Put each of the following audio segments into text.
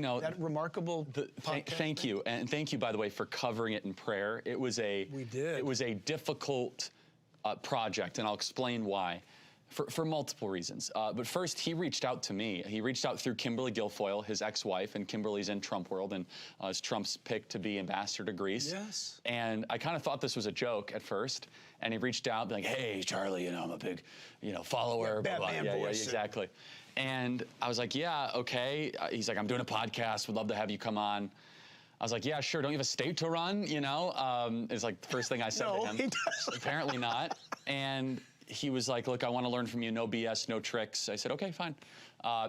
know, that remarkable thank you. And thank you, by the way, for covering it in prayer. It was a difficult project, and I'll explain why. For multiple reasons. But first, he reached out to me. He reached out through Kimberly Guilfoyle, his ex-wife, and Kimberly's in Trump world, and is Trump's pick to be ambassador to Greece. Yes. And I kind of thought this was a joke at first, and he reached out, like, hey, Charlie, you know, I'm a big, you know, follower. Yeah, Batman voice. Yeah, exactly. And I was like, yeah, okay. He's like, I'm doing a podcast. Would love to have you come on. I was like, yeah, sure. Don't you have a state to run? You know, it's like the first thing I said to him. He doesn't. Apparently not. And he was like, look, I want to learn from you. No BS, no tricks. I said, okay, fine.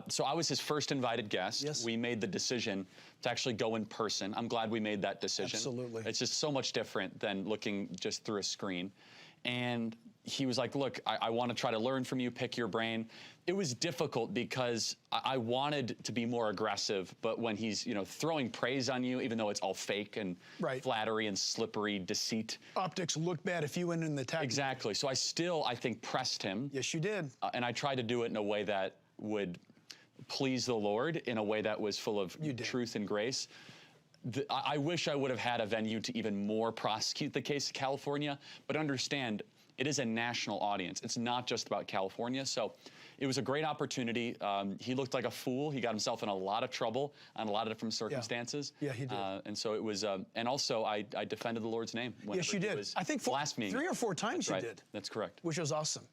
So I was his first invited guest. Yes. We made the decision to actually go in person. I'm glad we made that decision. Absolutely. It's just so much different than looking just through a screen. And he was like, look, I want to try to learn from you, pick your brain. It was difficult because I wanted to be more aggressive, but when he's, you know, throwing praise on you, even though it's all fake and flattery and slippery deceit. Optics look bad if you went in the tech. Exactly. So I think, pressed him. Yes, you did. And I tried to do it in a way that would please the Lord, in a way that was full of truth and grace. I wish I would have had a venue to even more prosecute the case of California, but understand, it is a national audience. It's not just about California. So it was a great opportunity. He looked like a fool. He got himself in a lot of trouble on a lot of different circumstances. Yeah, he did. And so it was, and also I defended the Lord's name. Yes, you did. I think 3 or 4 times you did. That's correct. Which was awesome.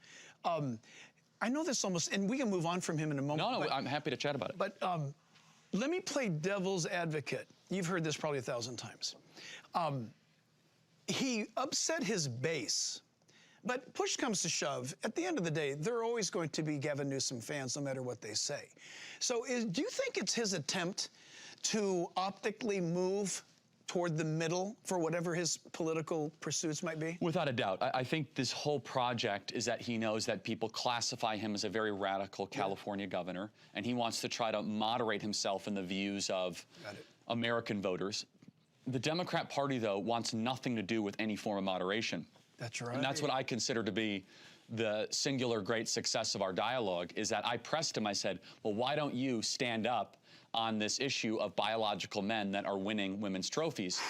I know this almost, and we can move on from him in a moment. No, I'm happy to chat about it. But let me play devil's advocate. You've heard this probably 1,000 times. He upset his base. But push comes to shove, at the end of the day, there are always going to be Gavin Newsom fans, no matter what they say. So do you think it's his attempt to optically move toward the middle for whatever his political pursuits might be? Without a doubt. I think this whole project is that he knows that people classify him as a very radical California governor, and he wants to try to moderate himself in the views of American voters. The Democrat Party, though, wants nothing to do with any form of moderation. That's right. And that's what I consider to be the singular great success of our dialogue, is that I pressed him. I said, well, why don't you stand up on this issue of biological men that are winning women's trophies?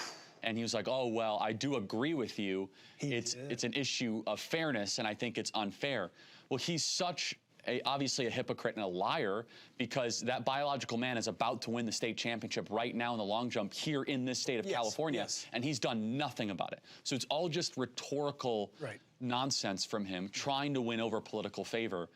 And he was like, oh, well, I do agree with you. It's an issue of fairness, and I think it's unfair. Well, he's such obviously a hypocrite and a liar, because that biological man is about to win the state championship right now in the long jump here in this state of California, and he's done nothing about it. So it's all just rhetorical nonsense from him, trying to win over political favor.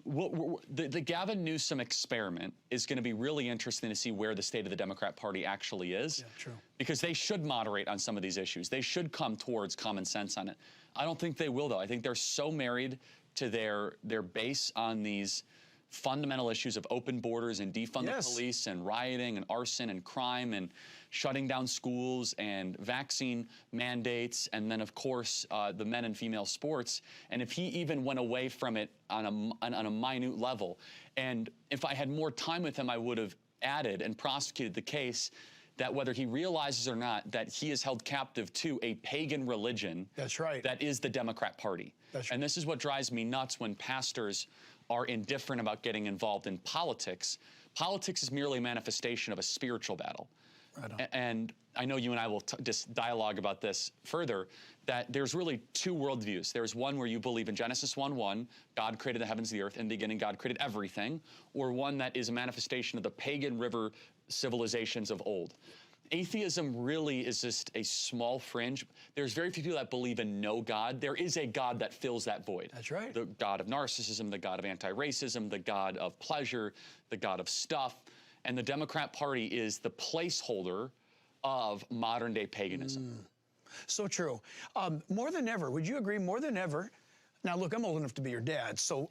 The Gavin Newsom experiment is going to be really interesting to see where the state of the Democrat Party actually is. Yeah, true. Because they should moderate on some of these issues. They should come towards common sense on it. I don't think they will, though. I think they're so married to their base on these fundamental issues of open borders and defund the police and rioting and arson and crime and shutting down schools and vaccine mandates, and then, of course, the men and female sports. And if he even went away from it on a minute level, and if I had more time with him, I would have added and prosecuted the case that whether he realizes or not, that he is held captive to a pagan religion. That's right. That is the Democrat Party. That's right. And this is what drives me nuts when pastors are indifferent about getting involved in politics. Politics is merely a manifestation of a spiritual battle. Right on. And I know you and I will just dialogue about this further, that there's really two worldviews. There's one where you believe in Genesis 1:1, God created the heavens and the earth, in the beginning God created everything, or one that is a manifestation of the pagan river civilizations of old. Atheism really is just a small fringe. There's very few people that believe in no God. There is a God that fills that void. That's right. The God of narcissism, the God of anti-racism, the God of pleasure, the God of stuff. And the Democrat Party is the placeholder of modern-day paganism. So true. More than ever, would you agree, more than ever? Now, look, I'm old enough to be your dad, so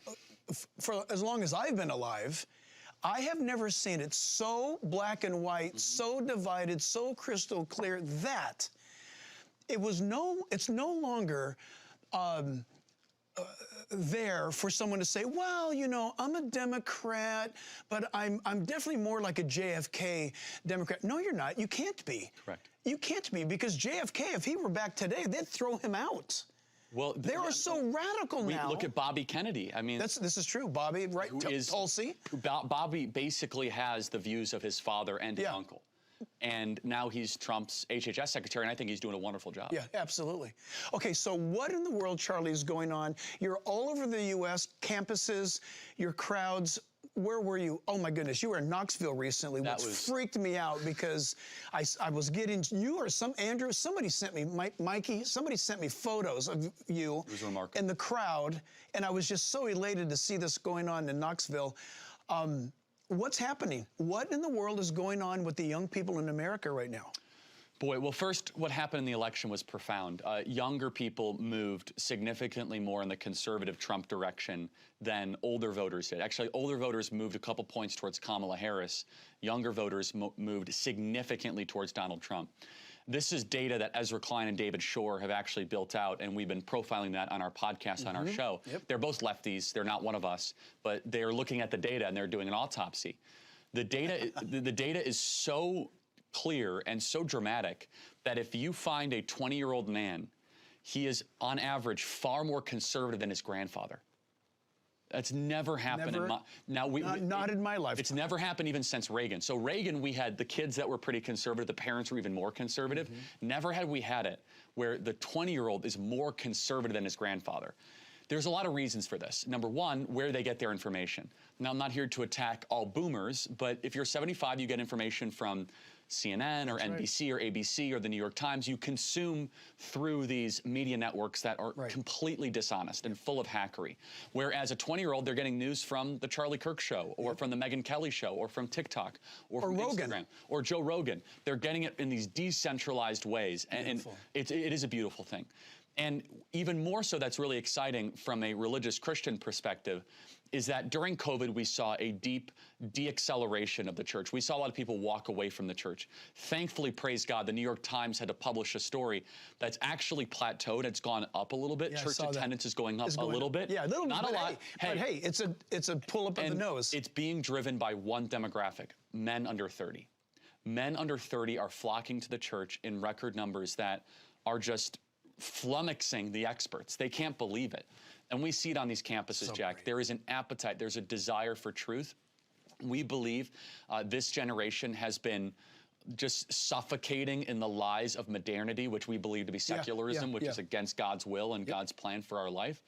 for as long as I've been alive, I have never seen it so black and white, so divided, so crystal clear that it's no longer there for someone to say, well, you know, I'm a Democrat, but I'm definitely more like a JFK Democrat. No, you're not. You can't be. Correct. You can't be, because JFK, if he were back today, they'd throw him out. Well, they are so radical now. Look at Bobby Kennedy. I mean, this is true. Bobby, right? Tulsi. Bobby basically has the views of his father and his uncle. And now he's Trump's HHS secretary, and I think he's doing a wonderful job. Yeah, absolutely. Okay, so what in the world, Charlie, is going on? You're all over the U.S., campuses, your crowds. Where were you? Oh, my goodness. You were in Knoxville recently, which freaked me out because I was getting, Andrew, somebody sent me, Mikey, somebody sent me photos of you in the crowd, and I was just so elated to see this going on in Knoxville. What's happening? What in the world is going on with the young people in America right now? Boy, well, first, what happened in the election was profound. Younger people moved significantly more in the conservative Trump direction than older voters did. Actually, older voters moved a couple points towards Kamala Harris. Younger voters moved significantly towards Donald Trump. This is data that Ezra Klein and David Shore have actually built out, and we've been profiling that on our podcast, on our show. They're both lefties. They're not one of us, but they're looking at the data, and they're doing an autopsy. The data, the data is so clear and so dramatic that if you find a 20-year-old man, he is, on average, far more conservative than his grandfather. That's never happened in my, not in my lifetime. It's never happened even since Reagan. So Reagan, we had the kids that were pretty conservative, the parents were even more conservative. Never had we had it where the 20-year-old is more conservative than his grandfather. There's a lot of reasons for this. Number one, where they get their information. Now, I'm not here to attack all boomers, but if you're 75, you get information from CNN or NBC or ABC or the New York Times. You consume through these media networks that are completely dishonest and full of hackery. Whereas a 20-year-old, they're getting news from the Charlie Kirk show or from the Megyn Kelly show or from TikTok or from Instagram or Joe Rogan. They're getting it in these decentralized ways. And it is a beautiful thing. And even more so, that's really exciting from a religious Christian perspective, is that during COVID, we saw a deep deacceleration of the church. We saw a lot of people walk away from the church. Thankfully, praise God, the New York Times had to publish a story that's actually plateaued. It's gone up a little bit. Yeah, church attendance is going up a little bit. Yeah, a little bit. Not a lot. But hey, it's a pull up of the nose. It's being driven by one demographic, men under 30. Men under 30 are flocking to the church in record numbers that are just flummoxing the experts. They can't believe it. And we see it on these campuses, Jack. There is an appetite. There's a desire for truth. We believe this generation has been just suffocating in the lies of modernity, which we believe to be secularism, which is against God's will and God's plan for our life.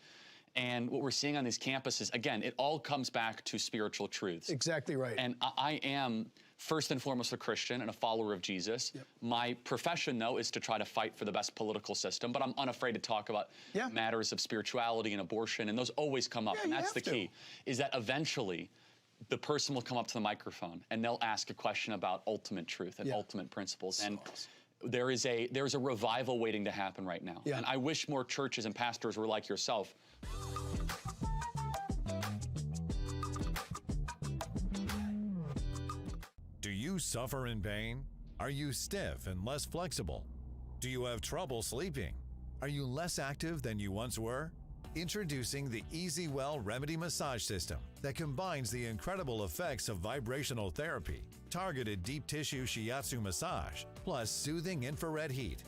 And what we're seeing on these campuses, again, it all comes back to spiritual truths. Exactly right. And I am first and foremost a Christian and a follower of Jesus. My profession, though, is to try to fight for the best political system, but I'm unafraid to talk about matters of spirituality and abortion, and those always come up, and that's the key, is that eventually the person will come up to the microphone and they'll ask a question about ultimate truth and ultimate principles. And there's a revival waiting to happen right now. And I wish more churches and pastors were like yourself. Do you suffer in pain? Are you stiff and less flexible? Do you have trouble sleeping? Are you less active than you once were? Introducing the Easy Well Remedy Massage System that combines the incredible effects of vibrational therapy, targeted deep tissue shiatsu massage, plus soothing infrared heat.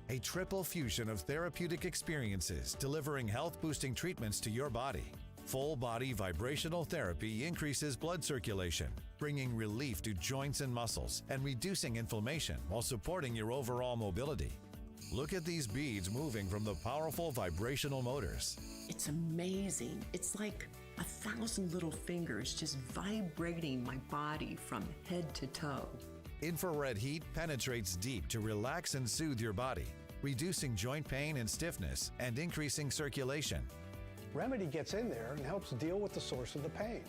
A triple fusion of therapeutic experiences delivering health-boosting treatments to your body. Full-body vibrational therapy increases blood circulation, bringing relief to joints and muscles and reducing inflammation while supporting your overall mobility. Look at these beads moving from the powerful vibrational motors. It's amazing. It's like 1,000 little fingers just vibrating my body from head to toe. Infrared heat penetrates deep to relax and soothe your body, reducing joint pain and stiffness and increasing circulation. Remedy gets in there and helps deal with the source of the pain,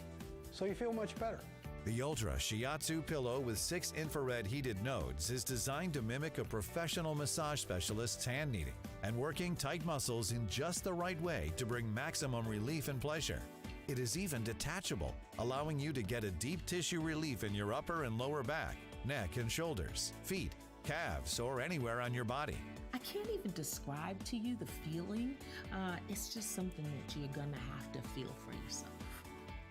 so you feel much better. The Ultra Shiatsu pillow with 6 infrared heated nodes is designed to mimic a professional massage specialist's hand kneading and working tight muscles in just the right way to bring maximum relief and pleasure. It is even detachable, allowing you to get a deep tissue relief in your upper and lower back, neck and shoulders, feet, calves, or anywhere on your body. I can't even describe to you the feeling. It's just something that you're gonna have to feel for yourself.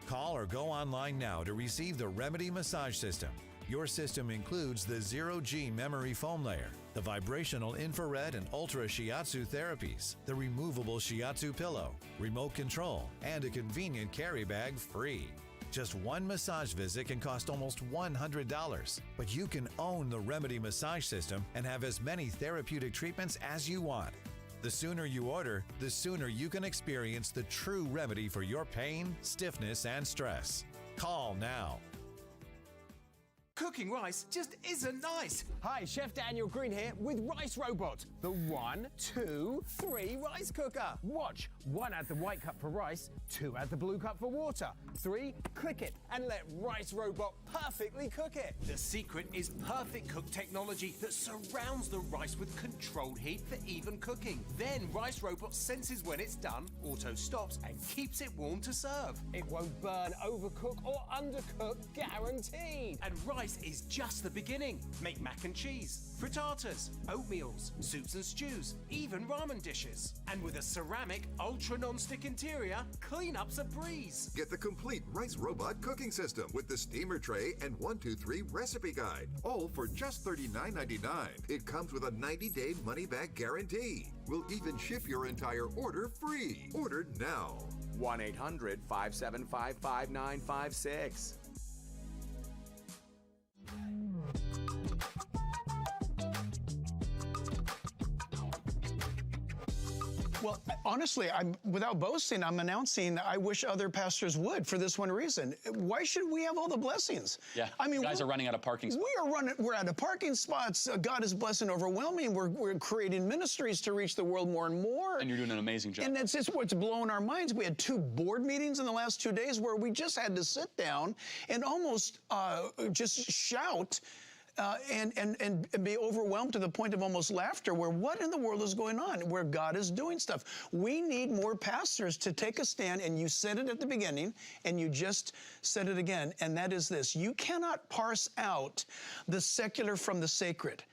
Call or go online now to receive the Remedy Massage System. Your system includes the zero-G memory foam layer, the vibrational infrared and ultra shiatsu therapies, the removable shiatsu pillow, remote control, and a convenient carry bag free. Just one massage visit can cost almost $100, but you can own the Remedy massage system and have as many therapeutic treatments as you want. The sooner you order, the sooner you can experience the true remedy for your pain, stiffness, and stress. Call now. Cooking rice just isn't nice. Hi, Chef Daniel Green here with Rice Robot, the 1, 2, 3 rice cooker. Watch, 1 add the white cup for rice, 2 add the blue cup for water, 3 click it and let Rice Robot perfectly cook it. The secret is perfect cook technology that surrounds the rice with controlled heat for even cooking. Then Rice Robot senses when it's done, auto stops and keeps it warm to serve. It won't burn, overcook or undercook, guaranteed. And rice is just the beginning. Make mac and cheese, frittatas, oatmeals, soups and stews, even ramen dishes. And with a ceramic, ultra non-stick interior, cleanup's a breeze. Get the complete Rice Robot cooking system with the steamer tray and 1-2-3 recipe guide, all for just $39.99. It comes with a 90-day money-back guarantee. We'll even ship your entire order free. Order now. 1-800-575-5956. Well, honestly, without boasting, I'm announcing I wish other pastors would for this one reason. Why should we have all the blessings? Yeah, I mean, you guys are running out of parking spots. We're out of parking spots. God is blessing overwhelming. We're creating ministries to reach the world more and more. And you're doing an amazing job. And that's just what's blowing our minds. We had 2 board meetings in the last 2 days where we just had to sit down and almost just shout and be overwhelmed to the point of almost laughter, where what in the world is going on, where God is doing stuff. We need more pastors to take a stand, and you said it at the beginning, and you just said it again, and that is this: you cannot parse out the secular from the sacred.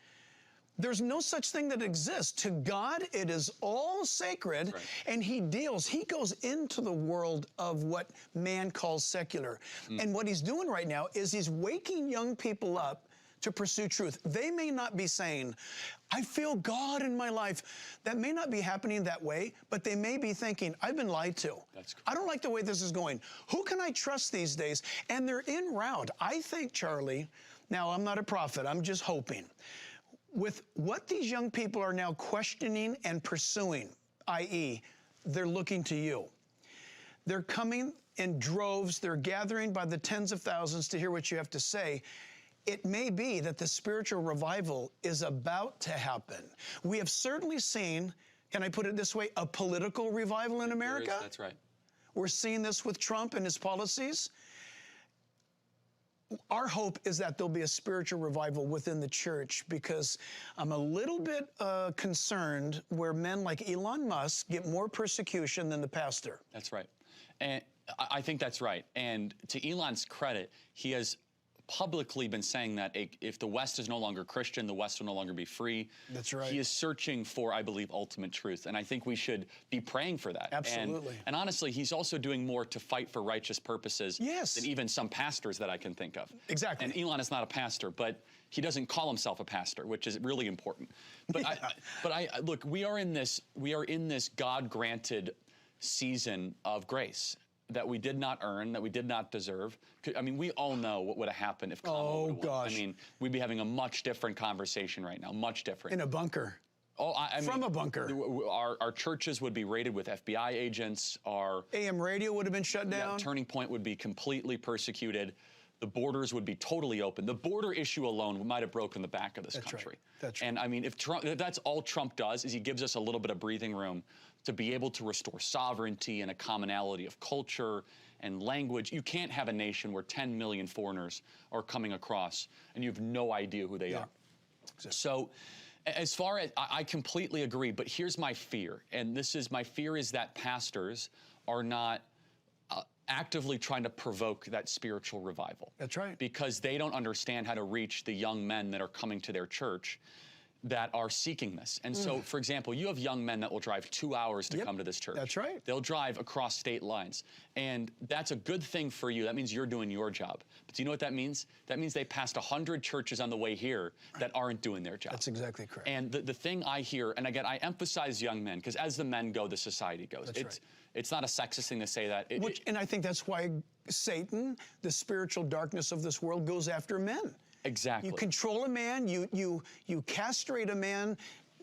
There's no such thing that exists. To God, it is all sacred, right. And he goes into the world of what man calls secular. And what he's doing right now is he's waking young people up to pursue truth. They may not be saying, I feel God in my life. That may not be happening that way, but they may be thinking, I've been lied to. That's correct. I don't like the way this is going. Who can I trust these days? And they're en route. I think, Charlie, now I'm not a prophet, I'm just hoping, with what these young people are now questioning and pursuing, i.e., they're looking to you. They're coming in droves, they're gathering by the tens of thousands to hear what you have to say. It may be that the spiritual revival is about to happen. We have certainly seen, can I put it this way, a political revival in America. That's right. We're seeing this with Trump and his policies. Our hope is that there'll be a spiritual revival within the church, because I'm a little bit concerned where men like Elon Musk get more persecution than the pastor. That's right. And I think that's right. And to Elon's credit, he has publicly been saying that if the West is no longer Christian, the West will no longer be free. That's right. He is searching for, I believe, ultimate truth. And I think we should be praying for that. Absolutely. And honestly, he's also doing more to fight for righteous purposes Yes. than even some pastors that I can think of. Exactly. And Elon is not a pastor, but he doesn't call himself a pastor, which is really important. But look, we are in this God-granted season of grace that we did not earn, that we did not deserve. I mean, we all know what would have happened if Kamala would have won. I mean, we'd be having a much different conversation right now, much different. In a bunker. Oh, I mean, from a bunker. Our churches would be raided with FBI agents. Our AM radio would have been shut down. Yeah, Turning Point would be completely persecuted. The borders would be totally open. The border issue alone might have broken the back of this country. Right. That's right. And I mean, if that's all Trump does, is he gives us a little bit of breathing room to be able to restore sovereignty and a commonality of culture and language. You can't have a nation where 10 million foreigners are coming across and you have no idea who they are. Exactly. So as far as, I completely agree, but here's my fear. And my fear is that pastors are not actively trying to provoke that spiritual revival. That's right. Because they don't understand how to reach the young men that are coming to their church. that are seeking this. And so, for example, you have young men that will drive 2 hours to come to this church. That's right. They'll drive across state lines. And that's a good thing for you. That means you're doing your job. But do you know what that means? That means they passed 100 churches on the way here that aren't doing their job. That's exactly correct. And the thing I hear, and again, I emphasize young men, because as the men go, the society goes. It's not a sexist thing to say that. And I think that's why Satan, the spiritual darkness of this world, goes after men. Exactly. You control a man, you castrate a man,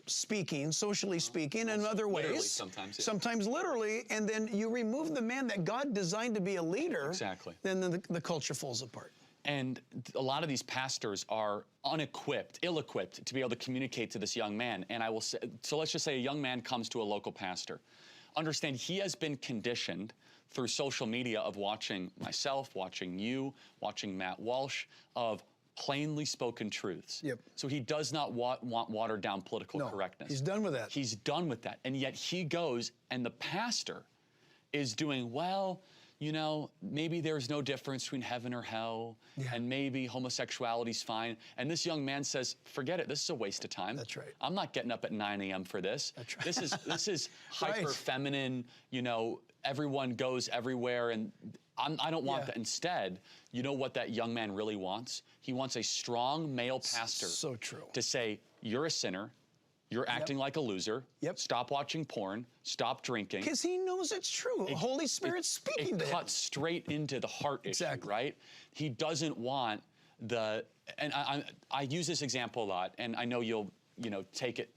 socially speaking, in other ways. Literally sometimes. Yeah. Sometimes literally, and then you remove the man that God designed to be a leader. Exactly. Then the culture falls apart. And a lot of these pastors are ill-equipped to be able to communicate to this young man. And I will say, so let's just say a young man comes to a local pastor. Understand, he has been conditioned through social media of watching myself, watching you, watching Matt Walsh, of plainly spoken truths. Yep. So he does not want watered down political correctness. He's done with that. He's done with that. And yet he goes, and the pastor is doing, well, you know, maybe there's no difference between heaven or hell, and maybe homosexuality's fine. And this young man says, forget it, this is a waste of time. That's right. I'm not getting up at 9 a.m. for this. That's right. This is hyper feminine, you know, everyone goes everywhere, and I don't want that. Instead, you know what that young man really wants? He wants a strong male pastor So true. to say, you're a sinner, you're acting like a loser, stop watching porn, stop drinking. Because he knows it's true. The Holy Spirit's speaking to him. It cuts straight into the heart issue, right? He doesn't want and I use this example a lot, and I know you'll, take it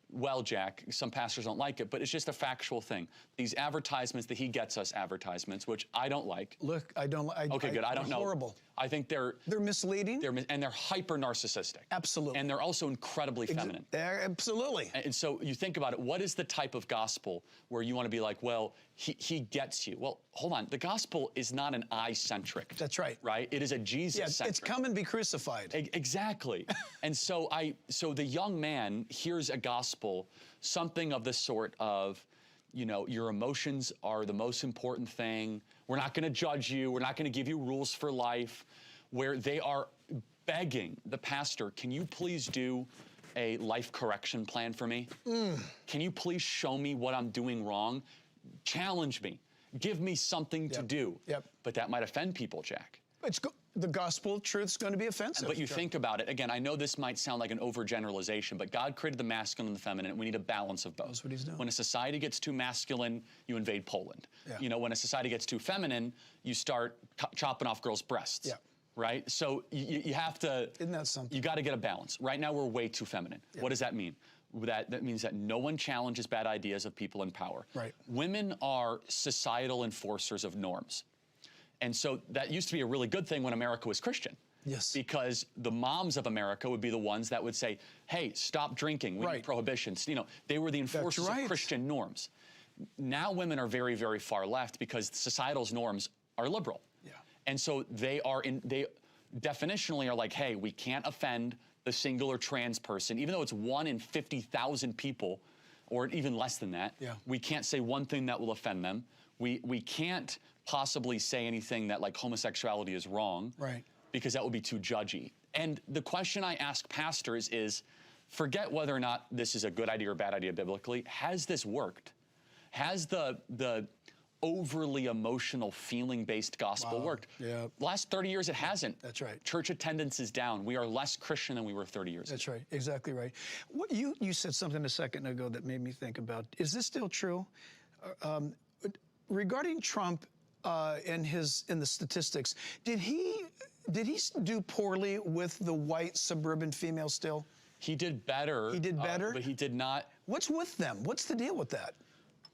well, Jack. Some pastors don't like it, but it's just a factual thing. These advertisements that he gets us advertisements, which I don't like. Look, I don't like. Okay, good. I don't know. Horrible. I think they're misleading. And they're hyper narcissistic. Absolutely. And they're also incredibly feminine. Absolutely. And so you think about it. What is the type of gospel where you want to be like, well, he gets you? Well, hold on. The gospel is not an I-centric. That's right. Right? It is a Jesus-centric. Yeah, it's come and be crucified. Exactly. And so the young man hears a gospel, something of the sort of, your emotions are the most important thing. We're not going to judge you. We're not going to give you rules for life. Where they are begging the pastor, can you please do a life correction plan for me? Can you please show me what I'm doing wrong? Challenge me. Give me something to do. But that might offend people, Jack. The gospel truth's going to be offensive. But you think about it, again, I know this might sound like an overgeneralization, but God created the masculine and the feminine, and we need a balance of both. That's what he's doing. When a society gets too masculine, you invade Poland. Yeah. When a society gets too feminine, you start chopping off girls' breasts. Yeah. Right? So you have to... Isn't that something? You got to get a balance. Right now, we're way too feminine. Yeah. What does that mean? That means that no one challenges bad ideas of people in power. Right. Women are societal enforcers of norms. And so that used to be a really good thing when America was Christian. Yes. Because the moms of America would be the ones that would say, hey, stop drinking. We need prohibitions. They were the enforcers of Christian norms. Now women are very, very far left because societal's norms are liberal. Yeah. And so they definitionally are like, hey, we can't offend the singular trans person, even though it's 1 in 50,000 people, or even less than that. Yeah. We can't say one thing that will offend them. We can't possibly say anything that like homosexuality is wrong. Right. Because that would be too judgy. And the question I ask pastors is, forget whether or not this is a good idea or bad idea biblically. Has this worked? Has the overly emotional, feeling-based gospel worked? Yeah. Last 30 years, it hasn't. That's right. Church attendance is down. We are less Christian than we were 30 years ago. That's right. Exactly right. What you said something a second ago that made me think about, is this still true? Regarding Trump and the statistics, did he do poorly with the white suburban female still? He did better. He did better? But he did not. What's with them? What's the deal with that?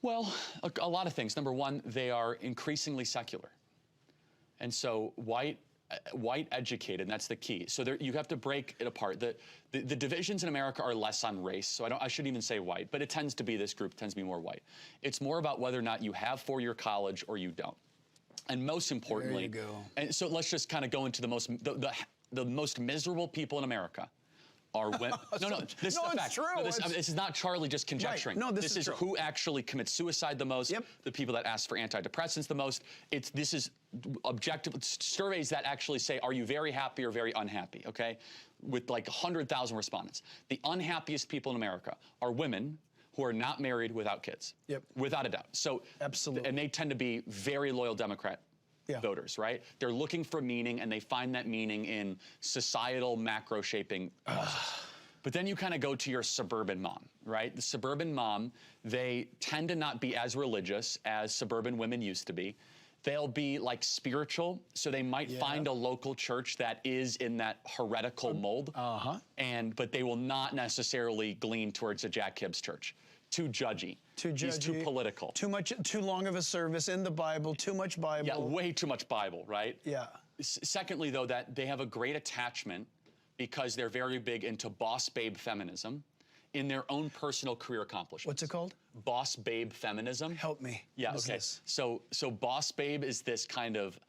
Well, a lot of things. Number one, they are increasingly secular. And so white educated, and that's the key. So you have to break it apart. The divisions in America are less on race, so I shouldn't even say white, but it tends to be, this group tends to be more white. It's more about whether or not you have four-year college or you don't. And most importantly, there you go. And so let's just kind of go into the most miserable people in America are women. No, this is a fact. true. No, this is not Charlie just conjecturing. Right. No, this is true. who actually commits suicide the most, the people that ask for antidepressants the most. This is objective surveys that actually say, are you very happy or very unhappy, okay? With like 100,000 respondents. The unhappiest people in America are women who are not married without kids. Without a doubt. So, absolutely. And they tend to be very loyal Democrat voters, right? They're looking for meaning, and they find that meaning in societal macro shaping causes. But then you kind of go to your suburban mom, right? The suburban mom, they tend to not be as religious as suburban women used to be. They'll be like spiritual, so they might find a local church that is in that heretical mold. But they will not necessarily glean towards a Jack Hibbs church. Too judgy. He's too political. Too long of a service in the Bible, too much Bible. Yeah, way too much Bible, right? Yeah. Secondly, though, that they have a great attachment because they're very big into boss babe feminism in their own personal career accomplishments. What's it called? Boss babe feminism. Help me. Yeah, okay. So boss babe is this kind of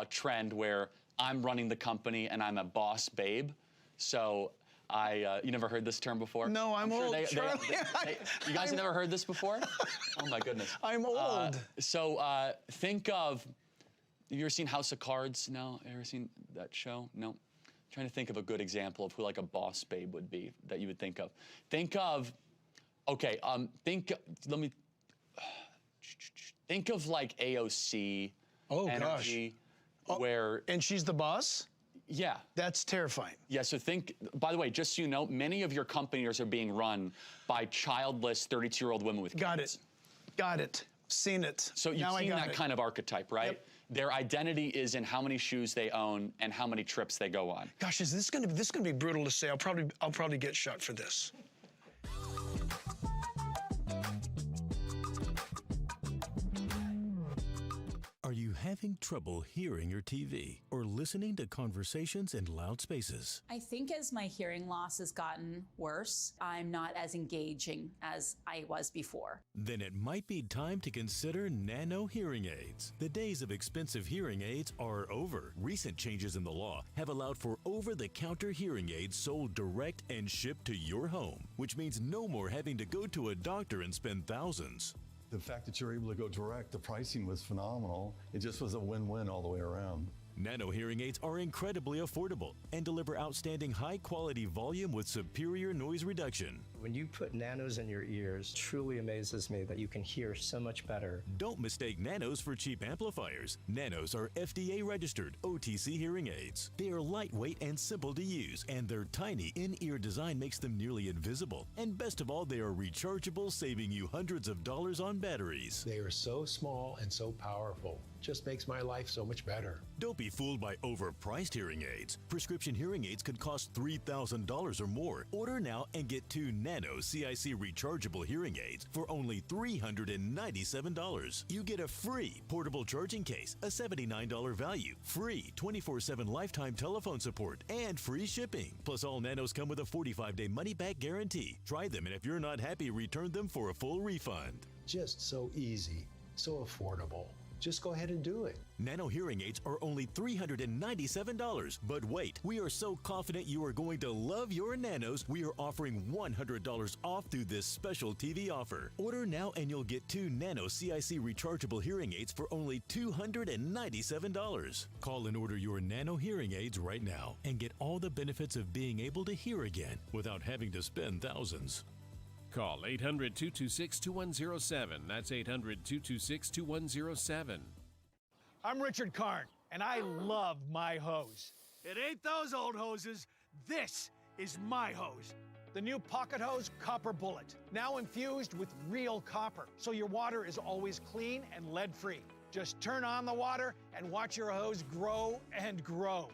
trend where I'm running the company and I'm a boss babe. So you never heard this term before? No, I'm old, Charlie. You guys have never heard this before? Oh my goodness. I'm old. Think of, have you ever seen House of Cards? No? Ever seen that show? No? I'm trying to think of a good example of who like a boss babe would be that you would think of. Think of, okay, think of like AOC energy. Where, and she's the boss? Yeah. That's terrifying. Yeah, so by the way, just so you know, many of your companies are being run by childless 32-year-old women with kids. Got it. Seen it. So you've seen that kind of archetype, right? Yep. Their identity is in how many shoes they own and how many trips they go on. Gosh, is this gonna be brutal to say? I'll probably get shot for this. Are you having trouble hearing your TV or listening to conversations in loud spaces? I think as my hearing loss has gotten worse, I'm not as engaging as I was before. Then it might be time to consider nano hearing aids. The days of expensive hearing aids are over. Recent changes in the law have allowed for over-the-counter hearing aids sold direct and shipped to your home, which means no more having to go to a doctor and spend thousands. The fact that you're able to go direct, the pricing was phenomenal. It just was a win-win all the way around. Nano hearing aids are incredibly affordable and deliver outstanding high-quality volume with superior noise reduction. When you put nanos in your ears, it truly amazes me that you can hear so much better. Don't mistake nanos for cheap amplifiers. Nanos are FDA-registered OTC hearing aids. They are lightweight and simple to use, and their tiny in-ear design makes them nearly invisible. And best of all, they are rechargeable, saving you hundreds of dollars on batteries. They are so small and so powerful. Just makes my life so much better. Don't be fooled by overpriced hearing aids. Prescription hearing aids could cost $3,000 or more. Order now and get 2 Nano CIC rechargeable hearing aids for only $397. You get a free portable charging case, a $79 value, free 24/7 lifetime telephone support, and free shipping. Plus, all Nanos come with a 45-day money-back guarantee. Try them, and if you're not happy, return them for a full refund. Just so easy, so affordable. Just go ahead and do it. Nano hearing aids are only $397. But wait, we are so confident you are going to love your Nanos, we are offering $100 off through this special TV offer. Order now and you'll get 2 Nano CIC rechargeable hearing aids for only $297. Call and order your Nano hearing aids right now and get all the benefits of being able to hear again without having to spend thousands. Call 800-226-2107. That's 800-226-2107. I'm Richard Karn, and I love my hose. It ain't those old hoses. This is my hose. The new Pocket Hose Copper Bullet, now infused with real copper, so your water is always clean and lead-free. Just turn on the water and watch your hose grow and grow.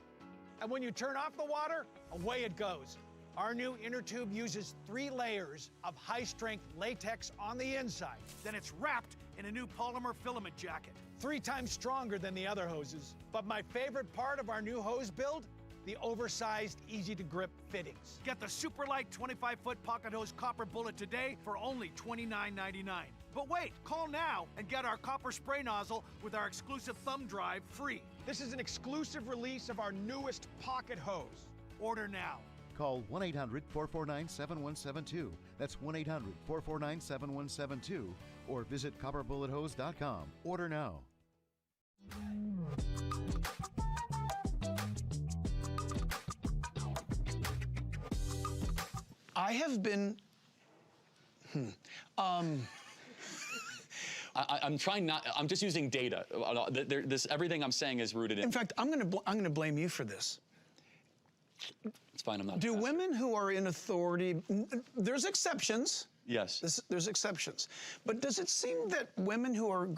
And when you turn off the water, away it goes. Our new inner tube uses 3 layers of high-strength latex on the inside. Then it's wrapped in a new polymer filament jacket, 3 times stronger than the other hoses. But my favorite part of our new hose build, the oversized, easy-to-grip fittings. Get the super light 25-foot Pocket Hose Copper Bullet today for only $29.99. But wait, call now and get our copper spray nozzle with our exclusive thumb drive free. This is an exclusive release of our newest Pocket Hose. Order now. Call 1-800-449-7172. That's 1-800-449-7172. Or visit copperbullethose.com. Order now. I have been. I'm trying not. I'm just using data. Everything I'm saying is rooted in. In fact, I'm going to blame you for this. It's fine. I'm not. Do women who are in authority? There's exceptions. Yes. There's exceptions. But does it seem that women who are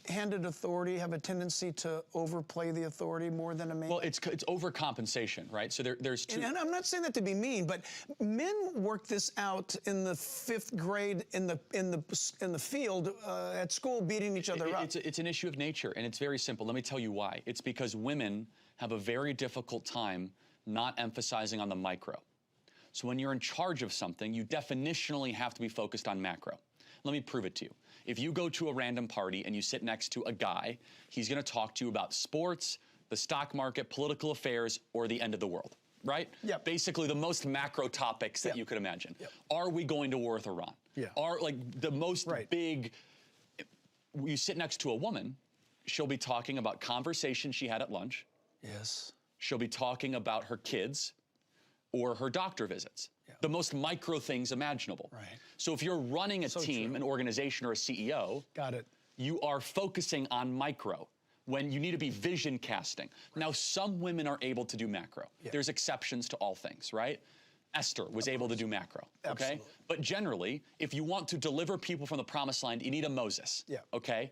handed authority have a tendency to overplay the authority more than a man? Well, it's overcompensation, right? So there's two. And I'm not saying that to be mean, but men work this out in the 5th grade in the field at school, beating each other up. It's an issue of nature, and it's very simple. Let me tell you why. It's because women have a very difficult time not emphasizing on the micro. So when you're in charge of something, you definitionally have to be focused on macro. Let me prove it to you. If you go to a random party and you sit next to a guy, he's going to talk to you about sports, the stock market, political affairs, or the end of the world, right? Yeah. Basically the most macro topics that you could imagine. Yep. Are we going to war with Iran? Yeah. Are like the most big, you sit next to a woman, she'll be talking about conversations she had at lunch. Yes. She'll be talking about her kids or her doctor visits. Yeah. The most micro things imaginable. Right. So if you're running a team, an organization, or a CEO, got it. You are focusing on micro when you need to be vision casting. Right. Now, some women are able to do macro. Yeah. There's exceptions to all things, right? Esther was able to do macro, okay? Absolutely. But generally, if you want to deliver people from the promised land, you need a Moses, okay?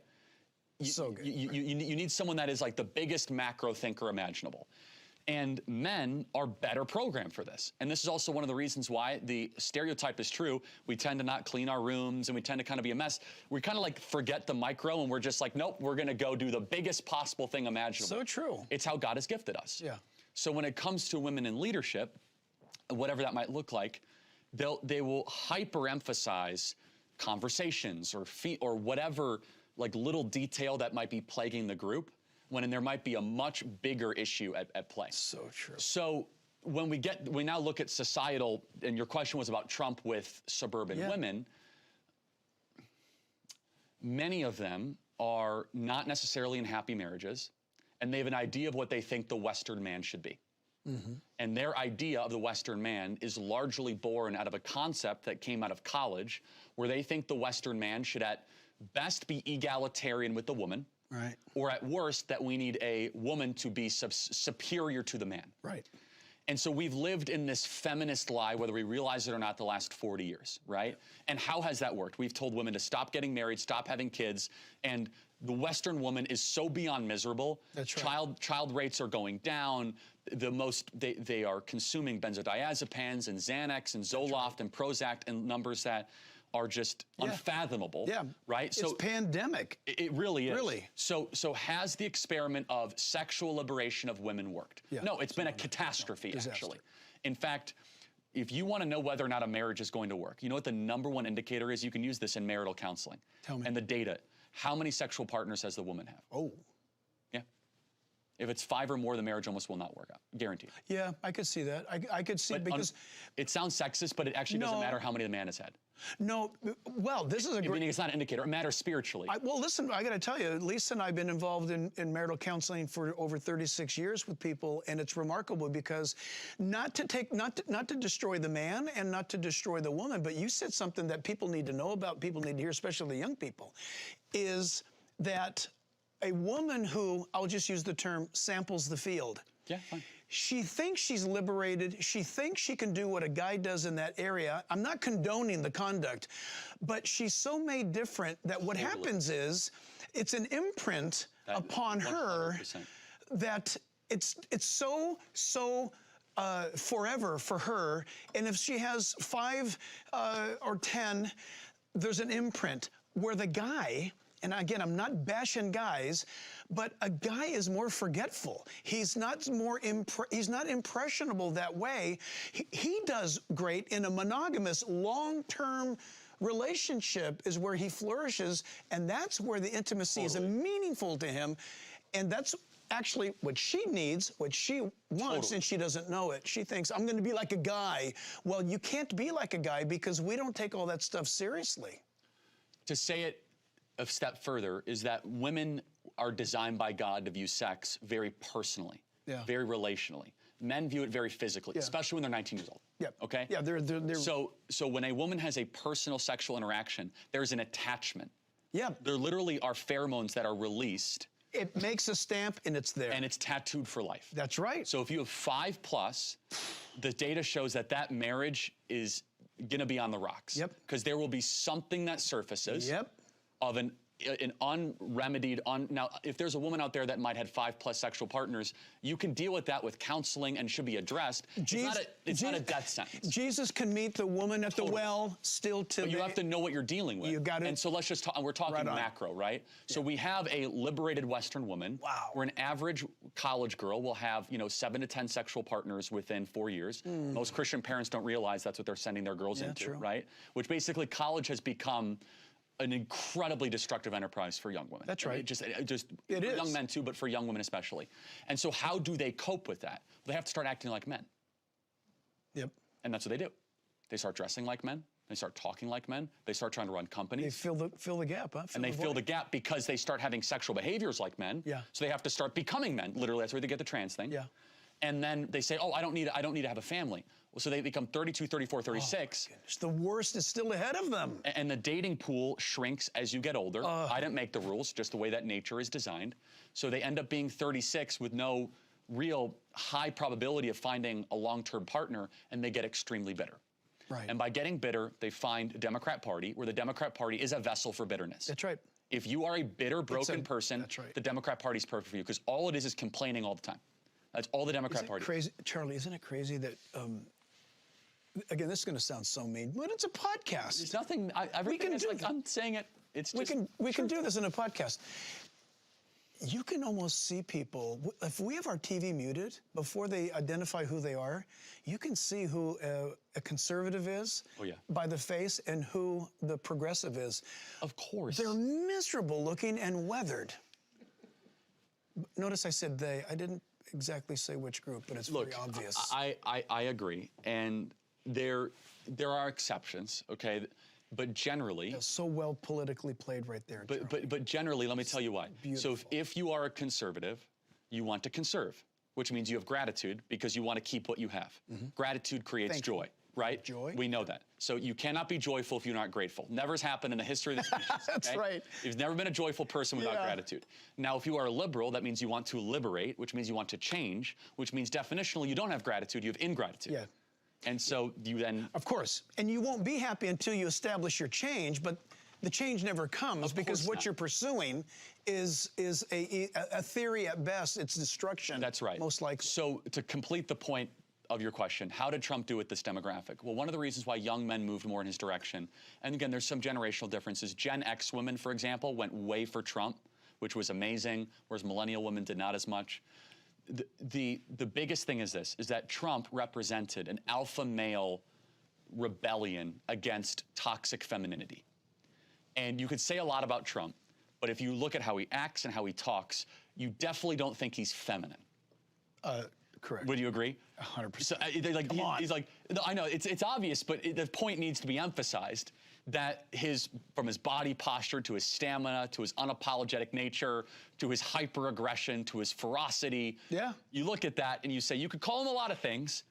You need someone that is like the biggest macro thinker imaginable. And men are better programmed for this. And this is also one of the reasons why the stereotype is true. We tend to not clean our rooms and we tend to kind of be a mess. We kind of like forget the micro and we're just like, nope, we're gonna go do the biggest possible thing imaginable. So true. It's how God has gifted us. Yeah. So when it comes to women in leadership, whatever that might look like, they will hyper-emphasize conversations or whatever like little detail that might be plaguing the group, when there might be a much bigger issue at play. So true. So when we now look at societal, and your question was about Trump with suburban women, many of them are not necessarily in happy marriages, and they have an idea of what they think the Western man should be. Mm-hmm. And their idea of the Western man is largely born out of a concept that came out of college, where they think the Western man should at best be egalitarian with the woman, right, or at worst that we need a woman to be superior to the man. Right. And so we've lived in this feminist lie, whether we realize it or not, the last 40 years, right? And how has that worked? We've told women to stop getting married, stop having kids, and the Western woman is so beyond miserable. That's right. Child rates are going down. They are consuming benzodiazepines and Xanax and Zoloft and Prozac in numbers that are just unfathomable, right? So it's pandemic. It really is. Really. So has the experiment of sexual liberation of women worked? Yeah. No, it's been a catastrophe, actually. In fact, if you want to know whether or not a marriage is going to work, you know what the #1 indicator is? You can use this in marital counseling. Tell me. And the data. How many sexual partners does the woman have? Oh. Yeah. If it's 5 or more, the marriage almost will not work out. Guaranteed. Yeah, I could see that. I could see because it sounds sexist, but it actually doesn't matter how many the man has had. No, well, this is a great... Meaning it's not an indicator. It matters spiritually. Well, listen, I got to tell you, Lisa and I have been involved in marital counseling for over 36 years with people, and it's remarkable because not to destroy the man and not to destroy the woman, but you said something that people need to know about, people need to hear, especially the young people, is that a woman who, I'll just use the term, samples the field. Yeah, fine. She thinks she's liberated. She thinks she can do what a guy does in that area. I'm not condoning the conduct, but she's so made different that what happens is it's an imprint upon her that it's so forever for her. And if she has 5 or 10, there's an imprint where the guy, and again, I'm not bashing guys, but a guy is more forgetful. He's not impressionable that way. He does great in a monogamous, long-term relationship is where he flourishes, and that's where the intimacy is meaningful to him. And that's actually what she needs, what she wants, and she doesn't know it. She thinks, I'm going to be like a guy. Well, you can't be like a guy because we don't take all that stuff seriously. To say it a step further is that women are designed by God to view sex very personally, very relationally. Men view it very physically, especially when they're 19 years old. Yep. Okay? Yeah, they're... So when a woman has a personal sexual interaction, there's an attachment. Yeah. There literally are pheromones that are released. It makes a stamp and it's there. And it's tattooed for life. That's right. So if you have 5+, the data shows that that marriage is going to be on the rocks. Yep. Because there will be something that surfaces of an unremedied, now, if there's a woman out there that might have 5+ sexual partners, you can deal with that with counseling and should be addressed. It's not a death sentence. Jesus can meet the woman at the well still to... But you have to know what you're dealing with. You got to... And so let's just talk, we're talking macro, right? So we have a liberated Western woman. Wow. Where an average college girl will have, 7 to 10 sexual partners within 4 years. Most Christian parents don't realize that's what they're sending their girls into, right? Which basically college has become an incredibly destructive enterprise for young women. That's right. It is. Young men too, but for young women especially. And so how do they cope with that? They have to start acting like men. Yep. And that's what they do. They start dressing like men. They start talking like men. They start trying to run companies. They fill the gap, huh? And they fill the gap because they start having sexual behaviors like men. Yeah. So they have to start becoming men. Literally, that's where they get the trans thing. Yeah. And then they say, oh, I don't need to have a family. Well, so they become 32, 34, 36. Oh, the worst is still ahead of them. And the dating pool shrinks as you get older. I didn't make the rules, just the way that nature is designed. So they end up being 36 with no real high probability of finding a long-term partner, and they get extremely bitter. Right. And by getting bitter, they find a Democrat Party, where the Democrat Party is a vessel for bitterness. That's right. If you are a bitter, broken person, the Democrat Party is perfect for you, because all it is complaining all the time. That's all the Democrat Party. Crazy, Charlie, isn't it crazy that, again, this is going to sound so mean, but it's a podcast. There's nothing, everything is like, I'm saying it, it's just... We can do this in a podcast. You can almost see people, if we have our TV muted, before they identify who they are, you can see who a conservative is by the face and who the progressive is. Of course. They're miserable looking and weathered. Notice I said they. I didn't exactly say which group, but it's very obvious. I agree, and there are exceptions, okay? But generally... That's so well politically played right there, But generally, let me tell you why. So if you are a conservative, you want to conserve, which means you have gratitude because you want to keep what you have. Gratitude creates joy, right? Joy. We know that. So you cannot be joyful if you're not grateful. Never's happened in the history of the species. That's right. You've never been a joyful person without gratitude. Now, if you are a liberal, that means you want to liberate, which means you want to change, which means definitionally you don't have gratitude, you have ingratitude. Yeah. And so you then... Of course. And you won't be happy until you establish your change, but the change never comes because what you're pursuing is a theory at best. It's destruction. That's right. Most likely. So to complete the point of your question, how did Trump do with this demographic? Well, one of the reasons why young men moved more in his direction, and again, there's some generational differences. Gen X women, for example, went way for Trump, which was amazing, whereas millennial women did not as much. The biggest thing is this, is that Trump represented an alpha male rebellion against toxic femininity. And you could say a lot about Trump, but if you look at how he acts and how he talks, you definitely don't think he's feminine. Correct. Would you agree? 100%. So, he's like, no, I know, it's obvious, but the point needs to be emphasized that from his body posture to his stamina, to his unapologetic nature, to his hyper-aggression, to his ferocity. Yeah. You look at that and you say, you could call him a lot of things,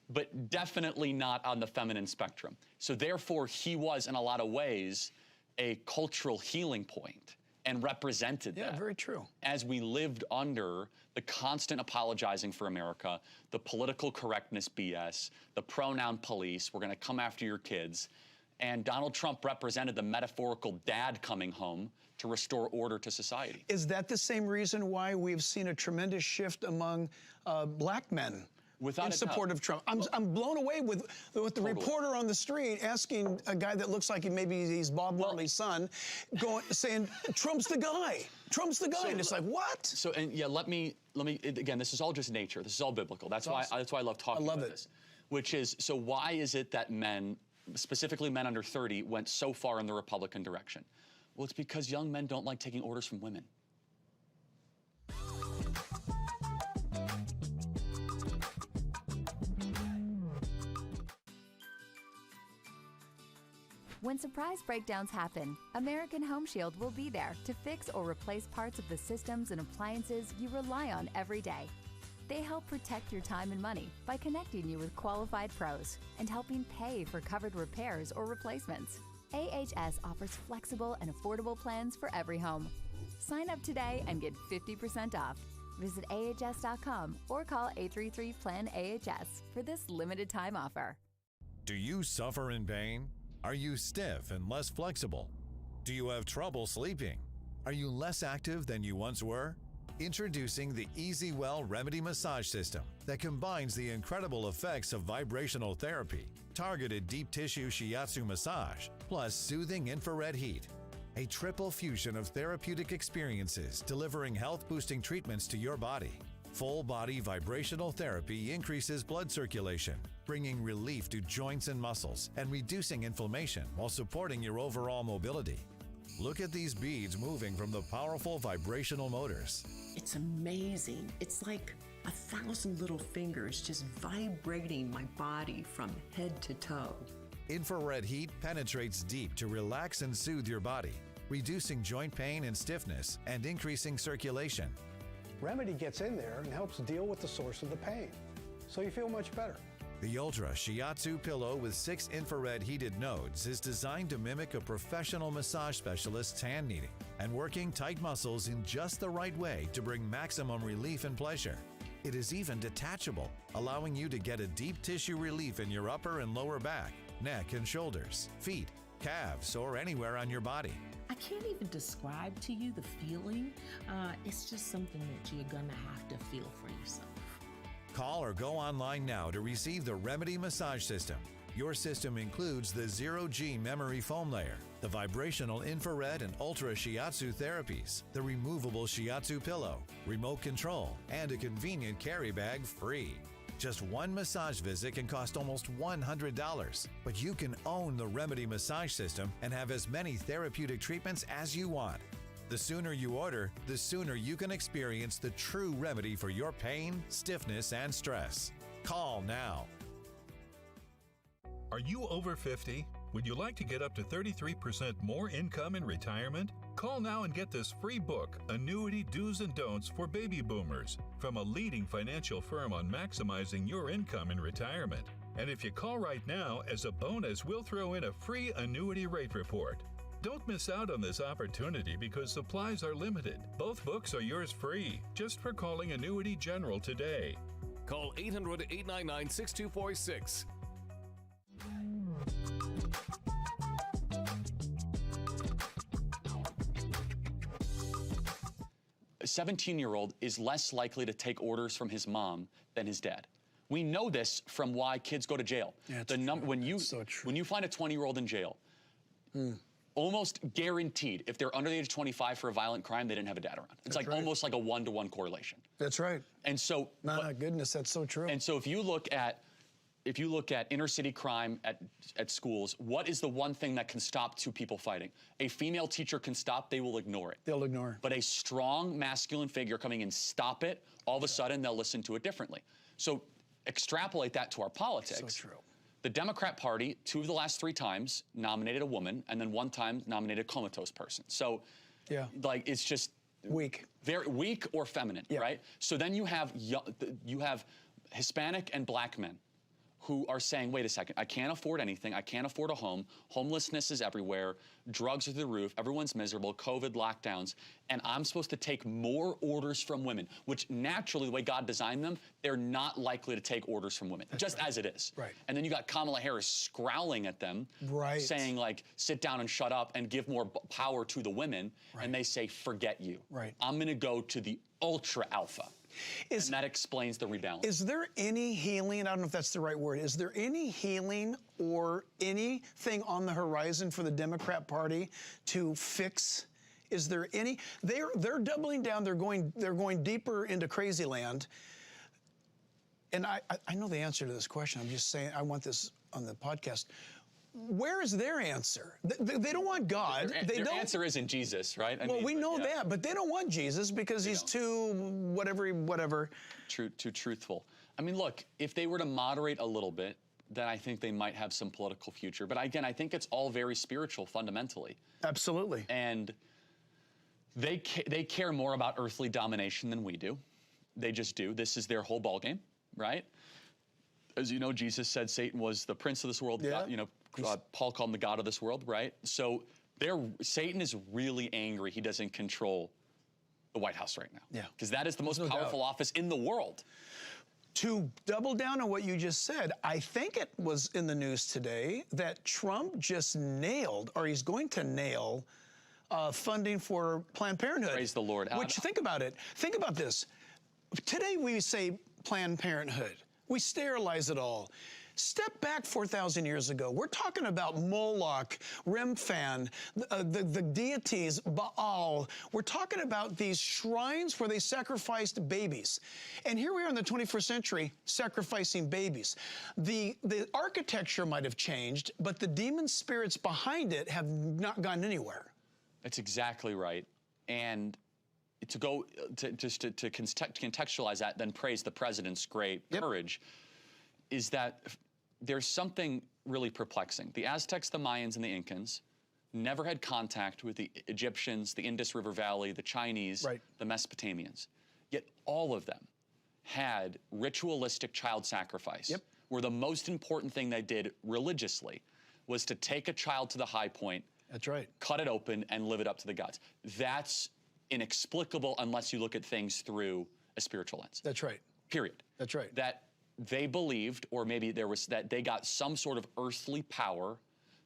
but definitely not on the feminine spectrum. So therefore, he was, in a lot of ways, a cultural healing point and represented that. Yeah, very true. As we lived under the constant apologizing for America, the political correctness BS, the pronoun police, we're gonna come after your kids. And Donald Trump represented the metaphorical dad coming home to restore order to society. Is that the same reason why we've seen a tremendous shift among black men in support of Trump? I'm blown away with the reporter on the street asking a guy that looks like he's Bob Marley's son, saying, Trump's the guy. Trump's the guy. So, and it's like, what? So, and yeah, let me, again, this is all just nature. This is all biblical. That's why I love talking about this. Which is, so why is it that men, specifically men under 30, went so far in the Republican direction? Well, it's because young men don't like taking orders from women. When surprise breakdowns happen, American Home Shield will be there to fix or replace parts of the systems and appliances you rely on every day. They help protect your time and money by connecting you with qualified pros and helping pay for covered repairs or replacements. AHS offers flexible and affordable plans for every home. Sign up today and get 50% off. Visit ahs.com or call 833-PLAN-AHS for this limited time offer. Do you suffer in pain? Are you stiff and less flexible? Do you have trouble sleeping? Are you less active than you once were? Introducing the Easy Well Remedy Massage System that combines the incredible effects of vibrational therapy, targeted deep tissue shiatsu massage, plus soothing infrared heat. A triple fusion of therapeutic experiences delivering health-boosting treatments to your body. Full-body vibrational therapy increases blood circulation, bringing relief to joints and muscles and reducing inflammation while supporting your overall mobility. Look at these beads moving from the powerful vibrational motors. It's amazing. It's like 1,000 little fingers just vibrating my body from head to toe. Infrared heat penetrates deep to relax and soothe your body, reducing joint pain and stiffness and increasing circulation. Remedy gets in there and helps deal with the source of the pain, so you feel much better. The Ultra Shiatsu pillow with 6 infrared heated nodes is designed to mimic a professional massage specialist's hand kneading and working tight muscles in just the right way to bring maximum relief and pleasure. It is even detachable, allowing you to get a deep tissue relief in your upper and lower back, neck and shoulders, feet, calves, or anywhere on your body. I can't even describe to you the feeling. It's just something that you're gonna have to feel for yourself. Call or go online now to receive the Remedy Massage System. Your system includes the Zero-G memory foam layer, the vibrational infrared and ultra shiatsu therapies, the removable shiatsu pillow, remote control, and a convenient carry bag free. Just one massage visit can cost almost $100, but you can own the Remedy Massage System and have as many therapeutic treatments as you want. The sooner you order, the sooner you can experience the true remedy for your pain, stiffness, and stress. Call now. Are you over 50? Would you like to get up to 33% more income in retirement? Call now and get this free book, Annuity Do's and Don'ts for Baby Boomers, from a leading financial firm on maximizing your income in retirement. And if you call right now, as a bonus, we'll throw in a free annuity rate report. Don't miss out on this opportunity because supplies are limited. Both books are yours free, just for calling Annuity General today. Call 800-899-6246. 17-year-old is less likely to take orders from his mom than his dad. We know this from why kids go to jail. Yeah, when you find a 20-year-old in jail, almost guaranteed, if they're under the age of 25 for a violent crime, they didn't have a dad around. It's almost like a 1-to-1 correlation. That's right. And so, my goodness, that's so true. And so, if you look at inner city crime at schools, what is the one thing that can stop two people fighting? A female teacher can stop, they will ignore it. They'll ignore it. But a strong masculine figure coming in, stop it, all of a sudden they'll listen to it differently. So extrapolate that to our politics. So true. The Democrat Party, 2 of the last 3 times, nominated a woman, and then 1 time nominated a comatose person. So, it's just weak, very weak or feminine, right? So then you have Hispanic and black men who are saying, wait a second, I can't afford anything, I can't afford a home, homelessness is everywhere, drugs are through the roof, everyone's miserable, COVID lockdowns, and I'm supposed to take more orders from women, which naturally, the way God designed them, they're not likely to take orders from women, as it is. Right. And then you got Kamala Harris scowling at them, saying sit down and shut up and give more power to the women, and they say, forget you. Right. I'm gonna go to the ultra alpha. And that explains the rebalance. Is there any healing? I don't know if that's the right word. Is there any healing or anything on the horizon for the Democrat Party to fix? Is there any? They're doubling down. They're going deeper into crazy land. And I know the answer to this question. I'm just saying I want this on the podcast. Where is their answer? They don't want God. Their answer isn't Jesus, right? We know that, but they don't want Jesus because he's too whatever. Too truthful. I mean, look, if they were to moderate a little bit, then I think they might have some political future. But again, I think it's all very spiritual fundamentally. Absolutely. And they care more about earthly domination than we do. They just do. This is their whole ballgame, right? As you know, Jesus said Satan was the prince of this world. Yeah. God, Paul called him the God of this world, right? So Satan is really angry he doesn't control the White House right now. Yeah. Because that is the most powerful office in the world. To double down on what you just said, I think it was in the news today that Trump just nailed, or he's going to nail, funding for Planned Parenthood. Praise the Lord. Which, think about it. Think about this. Today we say Planned Parenthood. We sterilize it all. Step back 4,000 years ago. We're talking about Moloch, Remphan, the deities, Baal. We're talking about these shrines where they sacrificed babies. And here we are in the 21st century sacrificing babies. The architecture might have changed, but the demon spirits behind it have not gone anywhere. That's exactly right. And to go to contextualize that, then praise the president's great courage, is that there's something really perplexing. The Aztecs, the Mayans, and the Incans never had contact with the Egyptians, the Indus River Valley, the Chinese, the Mesopotamians. Yet all of them had ritualistic child sacrifice, where the most important thing they did religiously was to take a child to the high point, that's right, cut it open, and live it up to the gods. That's inexplicable unless you look at things through a spiritual lens. That's right. Period. That's right. That they believed, or maybe there was, that they got some sort of earthly power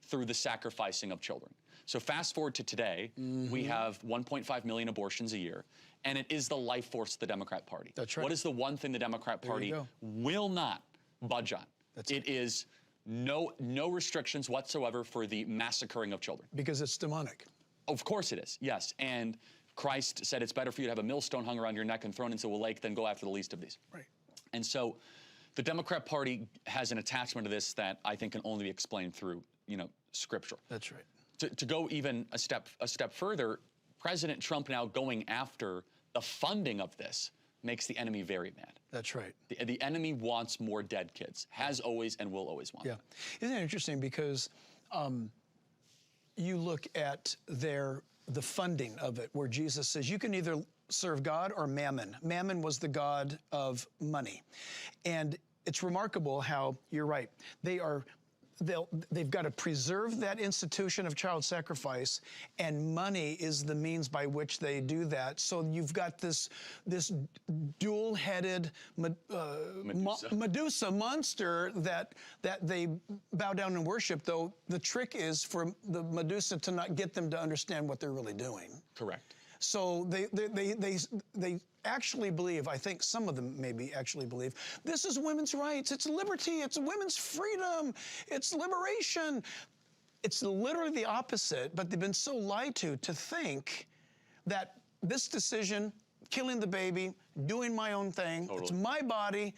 through the sacrificing of children. So fast forward to today, we have 1.5 million abortions a year, and it is the life force of the Democrat Party. That's right. What is the one thing the Democrat Party will not budge on? It is no restrictions whatsoever for the massacring of children. Because it's demonic. Of course it is, yes. And Christ said it's better for you to have a millstone hung around your neck and thrown into a lake than go after the least of these. Right. And so the Democrat Party has an attachment to this that I think can only be explained through, Scripture. That's right. To go even a step further, President Trump now going after the funding of this makes the enemy very mad. That's right. The enemy wants more dead kids, has always and will always want. Yeah. Isn't it interesting because you look at the funding of it, where Jesus says you can either serve God or mammon. Mammon was the god of money. And it's remarkable how, you're right, they've got to preserve that institution of child sacrifice, and money is the means by which they do that. So you've got this dual-headed Medusa monster that they bow down and worship, though the trick is for the Medusa to not get them to understand what they're really doing. Correct. So they actually believe, I think some of them maybe actually believe, this is women's rights, it's liberty, it's women's freedom, it's liberation. It's literally the opposite, but they've been so lied to think that this decision, killing the baby, doing my own thing, it's my body,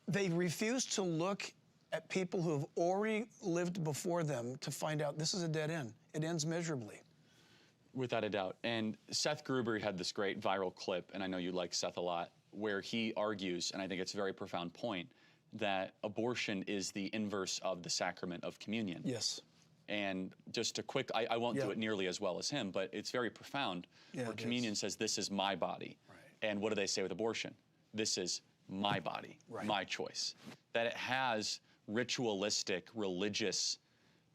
they refuse to look at people who have already lived before them to find out this is a dead end. It ends miserably. Without a doubt. And Seth Gruber had this great viral clip, and I know you like Seth a lot, where he argues, and I think it's a very profound point, that abortion is the inverse of the sacrament of communion. Yes. And just a quick, I won't do it nearly as well as him, but it's very profound, where communion says, this is my body. Right. And what do they say with abortion? This is my body, my choice. That it has ritualistic, religious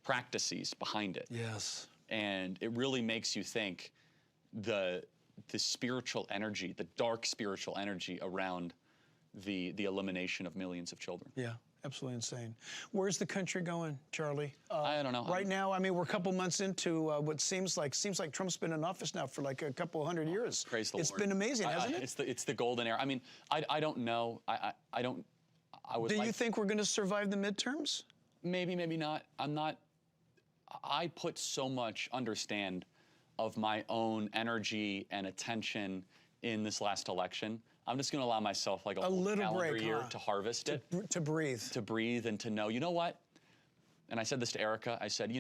practices behind it. Yes. And it really makes you think the spiritual energy, the dark spiritual energy around the elimination of millions of children. Yeah, absolutely insane. Where's the country going, Charlie? I don't know. Right now, I mean, we're a couple months into what seems like Trump's been in office now for like a couple 100 years. Praise the Lord. It's been amazing, hasn't it? It's the golden era. I mean, I don't know. I was. Do you think we're going to survive the midterms? Maybe, maybe not. I'm not. I put so much of my own energy and attention in this last election. I'm just going to allow myself like a little break year to harvest it. To breathe. To breathe and to know, you know what? And I said this to Erica. I said,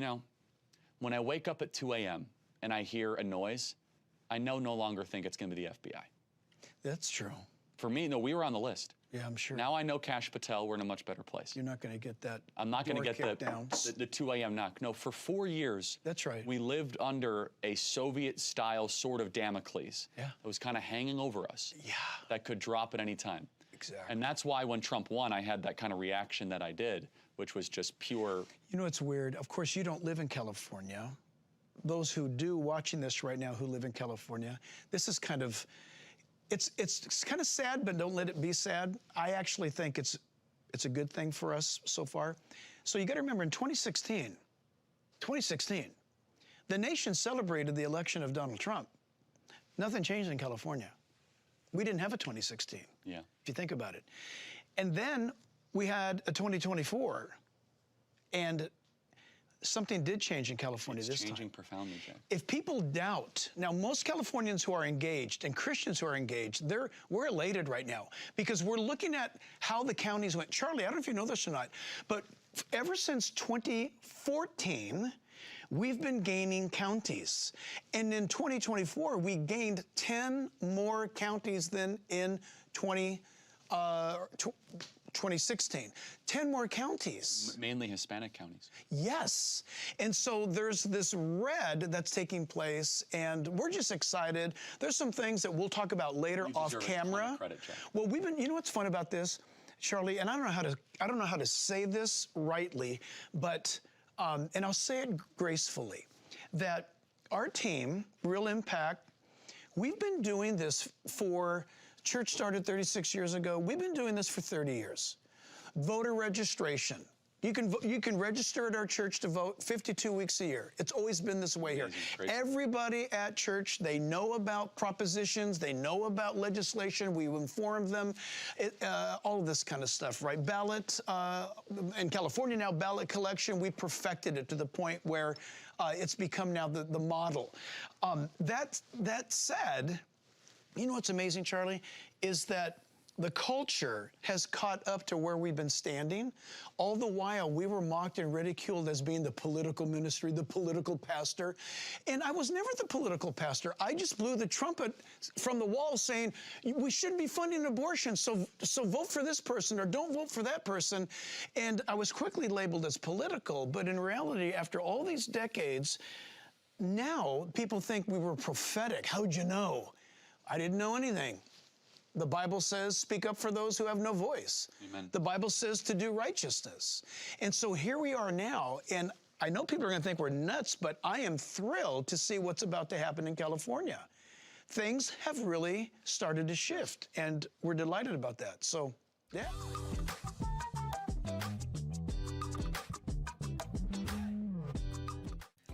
when I wake up at 2 a.m. and I hear a noise, I no longer think it's going to be the FBI. That's true. For me, no, we were on the list. Yeah, I'm sure. Now I know Kash Patel, we're in a much better place. You're not going to get that. I'm not going to get the 2 a.m. knock. No, for 4 years, that's right. We lived under a Soviet-style sword of Damocles. Yeah. That was kind of hanging over us. Yeah. That could drop at any time. Exactly. And that's why when Trump won, I had that kind of reaction that I did, which was just pure. You know, it's weird. Of course, you don't live in California. Those who do watching this right now who live in California, this is kind of, it's kind of sad, but don't let it be sad. I actually think it's a good thing for us so far. So you got to remember in 2016, the nation celebrated the election of Donald Trump. Nothing changed in California. We didn't have a 2016. Yeah. If you think about it. And then we had a 2024, and something did change in California this time. It's changing profoundly, Jack. If people doubt, now most Californians who are engaged and Christians who are engaged, we're elated right now because we're looking at how the counties went. Charlie, I don't know if you know this or not, but ever since 2014, we've been gaining counties. And in 2024, we gained 10 more counties than in 2016. 10 more counties. Mainly Hispanic counties. Yes. And so there's this red that's taking place, and we're just excited. There's some things that we'll talk about later off camera. Credit, Jack. Well, you know what's fun about this, Charlie, and I don't know how to say this rightly, but and I'll say it gracefully, that our team, Real Impact, we've been doing this for, church started 36 years ago, we've been doing this for 30 years. Voter registration. You can register at our church to vote 52 weeks a year. It's always been this way here. Everybody at church, they know about propositions, they know about legislation, we inform them, all of this kind of stuff, right? Ballot, in California now, ballot collection, we perfected it to the point where it's become now the model. That said, you know what's amazing, Charlie, is that the culture has caught up to where we've been standing. All the while, we were mocked and ridiculed as being the political ministry, the political pastor. And I was never the political pastor. I just blew the trumpet from the wall saying, we shouldn't be funding abortion, so vote for this person or don't vote for that person. And I was quickly labeled as political. But in reality, after all these decades, now people think we were prophetic. How'd you know? I didn't know anything. The Bible says, speak up for those who have no voice. Amen. The Bible says to do righteousness. And so here we are now, and I know people are going to think we're nuts, but I am thrilled to see what's about to happen in California. Things have really started to shift, and we're delighted about that. So, yeah.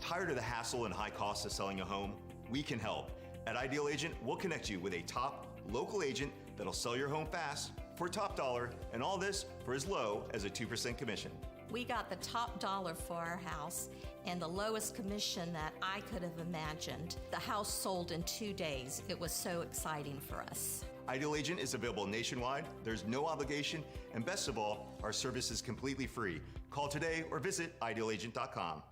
Tired of the hassle and high costs of selling a home? We can help. At Ideal Agent, we'll connect you with a top local agent that'll sell your home fast for top dollar, and all this for as low as a 2% commission. We got the top dollar for our house and the lowest commission that I could have imagined. The house sold in 2 days. It was so exciting for us. Ideal Agent is available nationwide, there's no obligation, and best of all, our service is completely free. Call today or visit idealagent.com.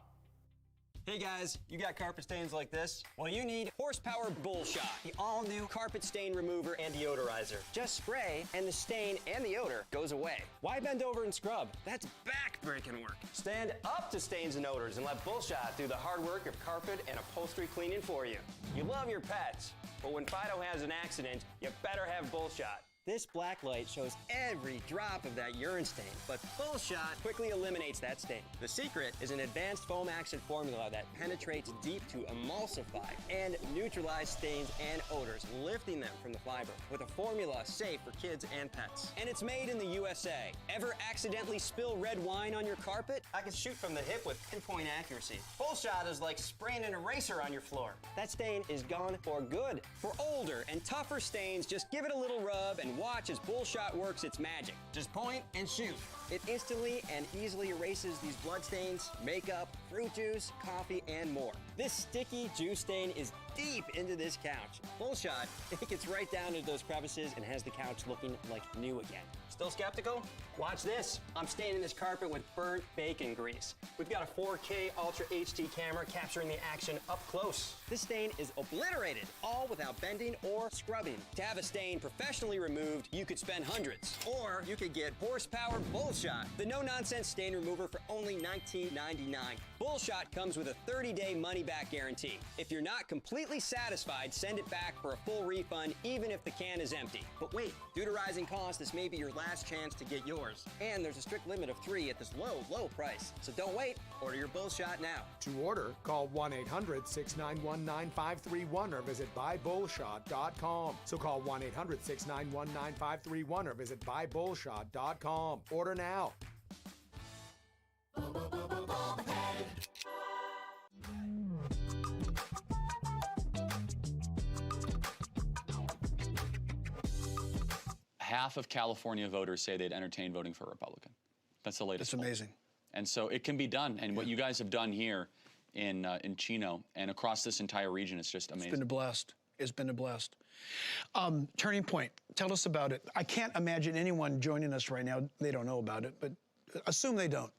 Hey guys, you got carpet stains like this? Well, you need Horsepower Bullshot, the all-new carpet stain remover and deodorizer. Just spray, and the stain and the odor goes away. Why bend over and scrub? That's back-breaking work. Stand up to stains and odors and let Bullshot do the hard work of carpet and upholstery cleaning for you. You love your pets, but when Fido has an accident, you better have Bullshot. This black light shows every drop of that urine stain, but Bullshot quickly eliminates that stain. The secret is an advanced foam action formula that penetrates deep to emulsify and neutralize stains and odors, lifting them from the fiber with a formula safe for kids and pets. And it's made in the USA. Ever accidentally spill red wine on your carpet? I can shoot from the hip with pinpoint accuracy. Bullshot is like spraying an eraser on your floor. That stain is gone for good. For older and tougher stains, just give it a little rub and watch as Bullshot works its magic. Just point and shoot. It instantly and easily erases these blood stains, makeup, fruit juice, coffee, and more. This sticky juice stain is deep into this couch. Bullshot, it gets right down into those crevices and has the couch looking like new again. Still skeptical? Watch this. I'm staining this carpet with burnt bacon grease. We've got a 4K Ultra HD camera capturing the action up close. This stain is obliterated, all without bending or scrubbing. To have a stain professionally removed, you could spend hundreds. Or you could get Horsepower Bullshot, the no-nonsense stain remover for only $19.99. Bullshot comes with a 30-day money-back guarantee. If you're not completely satisfied, send it back for a full refund, even if the can is empty. But wait, due to rising costs, this may be your last chance to get yours. And there's a strict limit of 3 at this low price. So don't wait, order your Bullshot now. To order, call 1-800-691-9531 or visit buybullshot.com. So call 1-800-691-9531 or visit buybullshot.com. Order now. Half of California voters say they'd entertain voting for a Republican. That's the latest. That's amazing. And so it can be done. And what you guys have done here in Chino and across this entire region is just amazing. It's been a blast. It's been a blast. Turning Point, tell us about it. I can't imagine anyone joining us right now, they don't know about it, but assume they don't.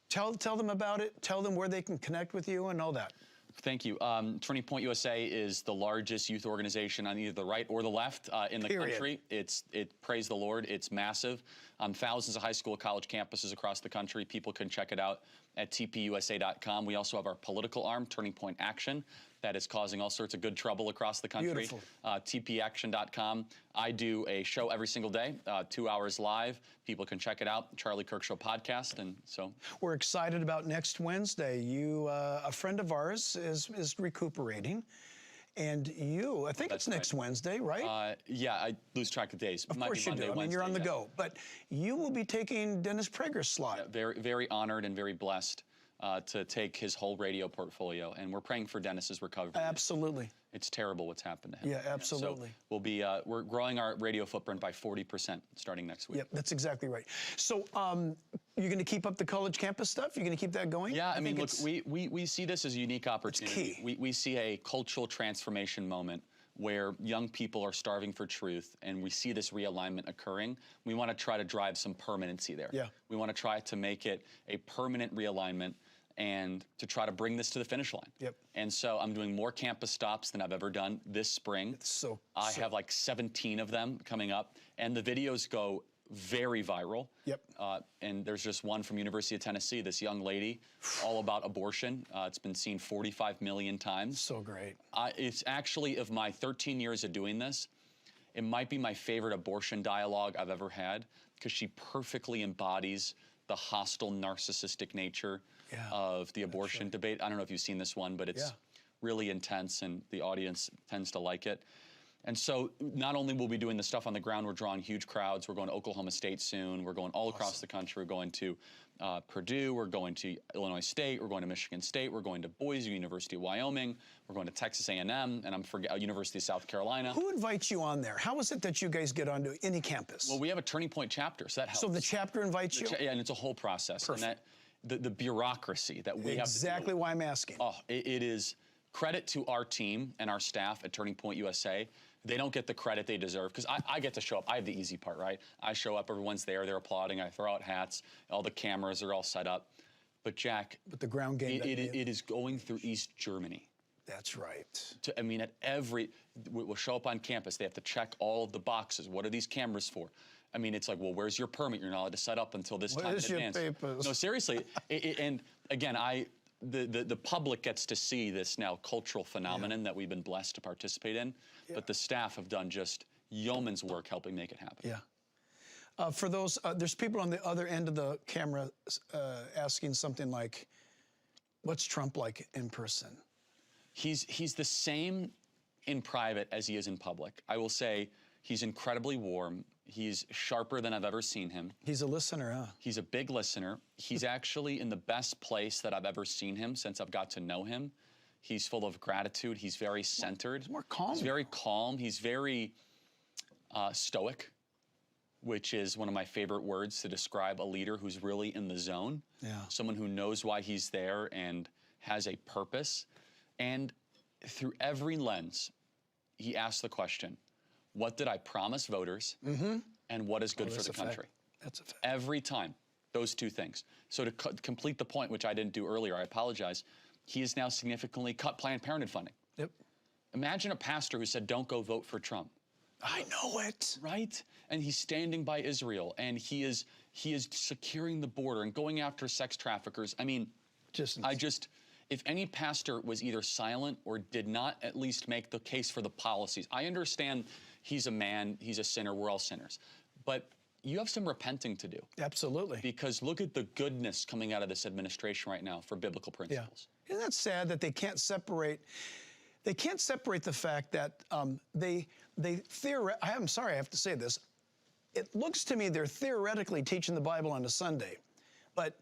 Tell them about it, tell them where they can connect with you and all that. Thank you. Turning Point USA is the largest youth organization on either the right or the left in the country. Praise the Lord, it's massive. Thousands of high school, college campuses across the country. People can check it out at TPUSA.com. We also have our political arm, Turning Point Action, that is causing all sorts of good trouble across the country. Beautiful. TPAction.com. I do a show every single day, 2 hours live. People can check it out, Charlie Kirk Show podcast, and so. We're excited about next Wednesday. You, a friend of ours is recuperating, and you, I think it's next Wednesday, right? Yeah, I lose track of days. Of course you do. I mean, you're on the go. But you will be taking Dennis Prager's slot. Yeah, very, very honored and very blessed to take his whole radio portfolio, and we're praying for Dennis's recovery. Absolutely. It's terrible what's happened to him. Yeah, absolutely. So we'll be we're growing our radio footprint by 40% starting next week. Yep, that's exactly right. So you're going to keep up the college campus stuff? You're going to keep that going? Yeah, I mean, look, we see this as a unique opportunity. It's key. We see a cultural transformation moment where young people are starving for truth, and we see this realignment occurring. We want to try to drive some permanency there. Yeah. We want to try to make it a permanent realignment and to try to bring this to the finish line. Yep. And so I'm doing more campus stops than I've ever done this spring. I have like 17 of them coming up, and the videos go very viral. Yep. And there's just one from University of Tennessee, this young lady, all about abortion. It's been seen 45 million times. So great. It's actually, of my 13 years of doing this, it might be my favorite abortion dialogue I've ever had, because she perfectly embodies the hostile, narcissistic nature of the abortion debate. I don't know if you've seen this one, but it's really intense, and the audience tends to like it. And so not only will we be doing the stuff on the ground, we're drawing huge crowds. We're going to Oklahoma State soon. We're going all across the country. We're going to Purdue. We're going to Illinois State. We're going to Michigan State. We're going to Boise, University of Wyoming. We're going to Texas A&M, and I'm University of South Carolina. Who invites you on there? How is it that you guys get onto any campus? Well, we have a Turning Point chapter, so that helps. So the chapter invites you? Yeah, and it's a whole process. Perfect. And that, the bureaucracy that we have. Exactly why I'm asking. Oh, it is credit to our team and our staff at Turning Point USA. They don't get the credit they deserve, because I get to show up. I have the easy part, right? I show up, everyone's there, they're applauding, I throw out hats, all the cameras are all set up. But Jack, but the ground game, it is going through East Germany. That's right. I mean, we'll show up on campus, they have to check all of the boxes. What are these cameras for? I mean, it's like, well, where's your permit? You're not allowed to set up until this time in advance. Where's your papers? No, seriously. And again, the public gets to see this now cultural phenomenon that we've been blessed to participate in, but the staff have done just yeoman's work helping make it happen. Yeah. For those, there's people on the other end of the camera asking something like, what's Trump like in person? He's the same in private as he is in public. I will say he's incredibly warm. He's sharper than I've ever seen him. He's a listener, huh? He's a big listener. He's actually in the best place that I've ever seen him since I've got to know him. He's full of gratitude. He's very centered. He's more calm. He's very calm. He's very stoic, which is one of my favorite words to describe a leader who's really in the zone. Yeah. Someone who knows why he's there and has a purpose. And through every lens, he asked the question, what did I promise voters and what is good for the country? That's a fact. Every time, those two things. So to complete the point, which I didn't do earlier, I apologize, he has now significantly cut Planned Parenthood funding. Yep. Imagine a pastor who said, don't go vote for Trump. I know it. Right? And he's standing by Israel, and he is securing the border and going after sex traffickers. I mean, if any pastor was either silent or did not at least make the case for the policies, I understand he's a man, he's a sinner, we're all sinners. But you have some repenting to do. Absolutely. Because look at the goodness coming out of this administration right now for biblical principles. Yeah. Isn't that sad that they can't separate the fact that I'm sorry I have to say this. It looks to me they're theoretically teaching the Bible on a Sunday, but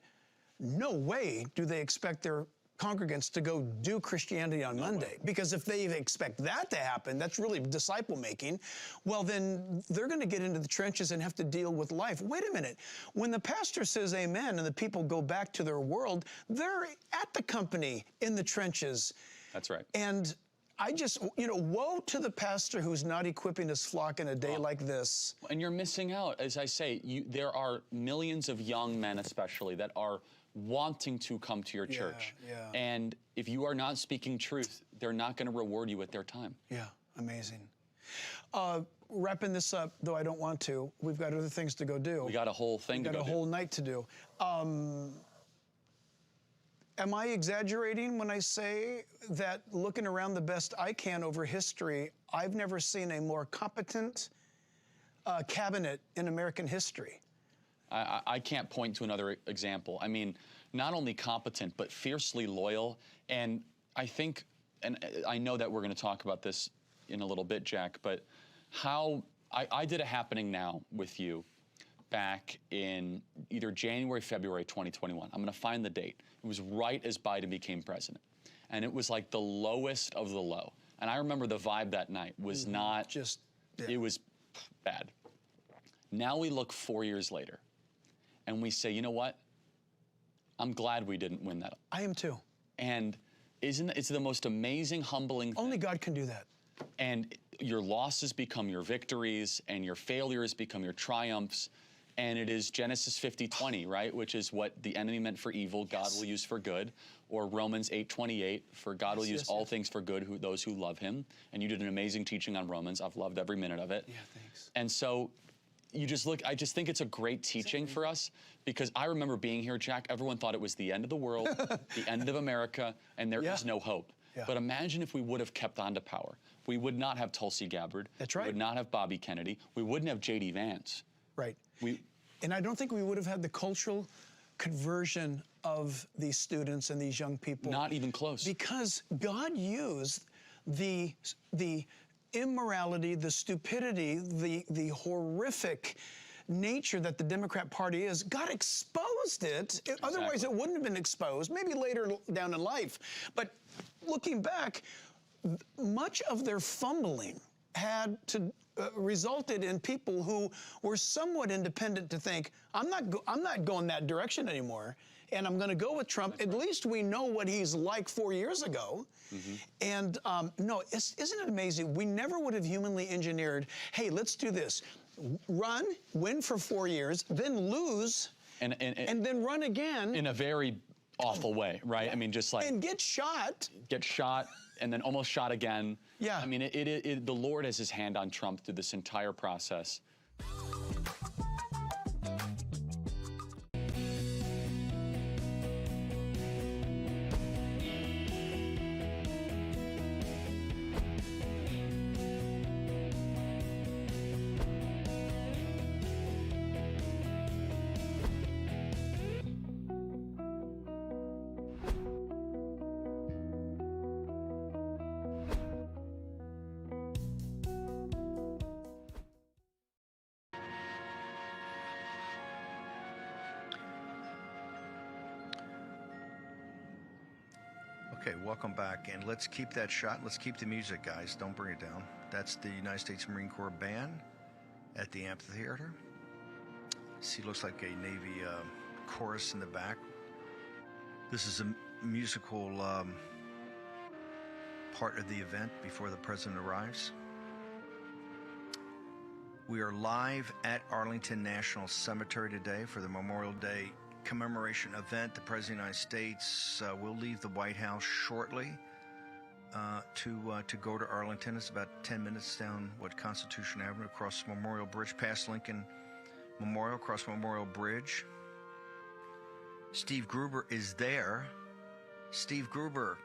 no way do they expect their congregants to go do Christianity on Monday. Because if they expect that to happen, that's really disciple making, well then they're going to get into the trenches and have to deal with life. Wait a minute. When the pastor says amen and the people go back to their world, they're at the company in the trenches. That's right. And I just, woe to the pastor who's not equipping his flock in a day like this. And you're missing out. As I say, there are millions of young men especially that are wanting to come to your church. Yeah. And if you are not speaking truth, they're not going to reward you with their time. Yeah, amazing. Wrapping this up, though I don't want to, we've got other things to go do. We got a whole thing to go do. We've got a whole night to do. Am I exaggerating when I say that looking around the best I can over history, I've never seen a more competent cabinet in American history? I can't point to another example. I mean, not only competent, but fiercely loyal. And I think, and I know that we're going to talk about this in a little bit, Jack, but how I did a happening now with you back in either January, February 2021. I'm going to find the date. It was right as Biden became president. And it was like the lowest of the low. And I remember the vibe that night was it was bad. Now we look 4 years later and we say, you know what? I'm glad we didn't win that. I am too. And it's the most amazing, humbling thing. Only God can do that. And your losses become your victories and your failures become your triumphs. And it is Genesis 50:20, right? Which is what the enemy meant for evil, God will use for good. Or Romans 8:28, for God will use all things for good, those who love him. And you did an amazing teaching on Romans. I've loved every minute of it. Yeah, thanks. And so you just look, I just think it's a great teaching for us, because I remember being here, Jack, everyone thought it was the end of the world, the end of America, and there is no hope. Yeah. But imagine if we would have kept on to power. We would not have Tulsi Gabbard. That's right. We would not have Bobby Kennedy. We wouldn't have J.D. Vance. Right. And I don't think we would have had the cultural conversion of these students and these young people. Not even close. Because God used the immorality, the stupidity, the horrific nature that the Democrat Party is. God exposed it. Otherwise, it wouldn't have been exposed, maybe later down in life. But looking back, much of their fumbling had to resulted in people who were somewhat independent to think, I'm not going that direction anymore, and I'm going to go with Trump. At least we know what he's like 4 years ago. And no, isn't it amazing? We never would have humanly engineered, hey, let's do this. Run, win for 4 years, then lose, and then run again. In a very awful way, right? I mean, just like... And get shot. Get shot, and then almost shot again. Yeah. I mean, the Lord has his hand on Trump through this entire process. Okay, welcome back, and let's keep that shot. Let's keep the music, guys. Don't bring it down. That's the United States Marine Corps Band at the amphitheater. See, looks like a Navy chorus in the back. This is a musical part of the event before the president arrives. We are live at Arlington National Cemetery today for the Memorial Day commemoration event. The President of the United States will leave the White House shortly to go to Arlington. It's about 10 minutes down Constitution Avenue, across Memorial Bridge, past Lincoln Memorial, across Memorial Bridge. Steve Gruber is there. Steve Gruber,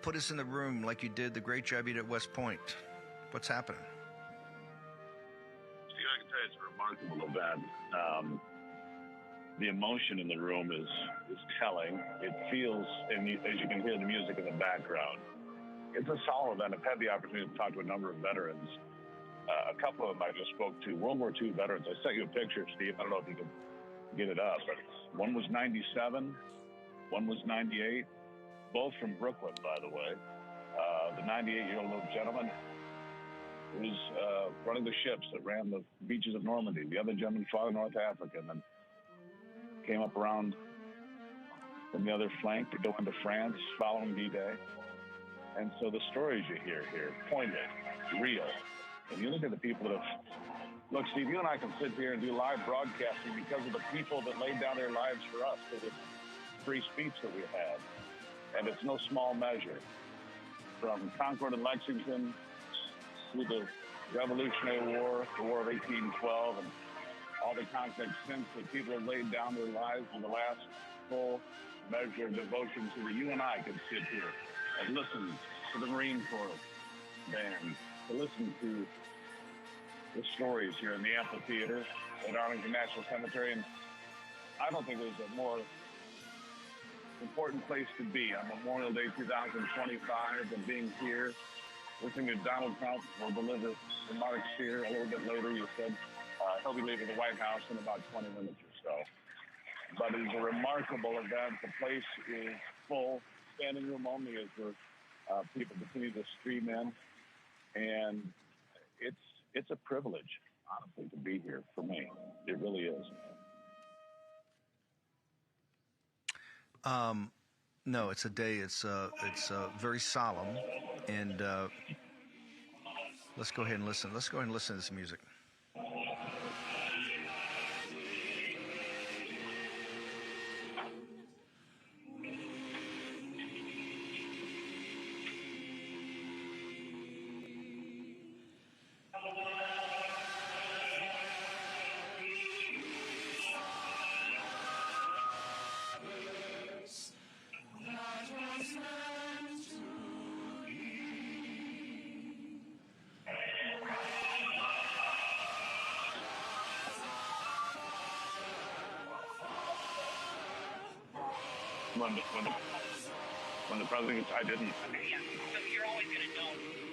put us in the room like you did the great job you did at West Point. What's happening? Steve, I can tell you it's a remarkable event. The emotion in the room is telling. It feels, and as you can hear the music in the background, it's a solemn event. I've had the opportunity to talk to a number of veterans. A couple of them I just spoke to, World War II veterans. I sent you a picture, Steve. I don't know if you can get it up, but one was 97, one was 98, both from Brooklyn, by the way. The 98-year-old little gentleman was running the ships that ran the beaches of Normandy. The other gentleman fought in North Africa and then came up around from the other flank to go into France following D-Day. And so the stories you hear here, poignant, real. And you look at the people that have... Look, Steve, you and I can sit here and do live broadcasting because of the people that laid down their lives for us, for the free speech that we had. And it's no small measure. From Concord and Lexington through the Revolutionary War, the War of 1812, and all the conflicts since, that people have laid down their lives in the last full measure of devotion so that you and I can sit here and listen to the Marine Corps band, to listen to the stories here in the amphitheater at Arlington National Cemetery. And I don't think there's a more important place to be on Memorial Day 2025 than being here. Listening to Donald Trump will deliver remarks here a little bit later. You said he'll be leaving the White House in about 20 minutes or so. But it's a remarkable event. The place is full, standing room only as the people continue to stream in. And it's a privilege, honestly, to be here for me. It really is. No, it's a day. It's very solemn, and let's go ahead and listen. Let's go ahead and listen to this music. When the president, I didn't. So you're always going to know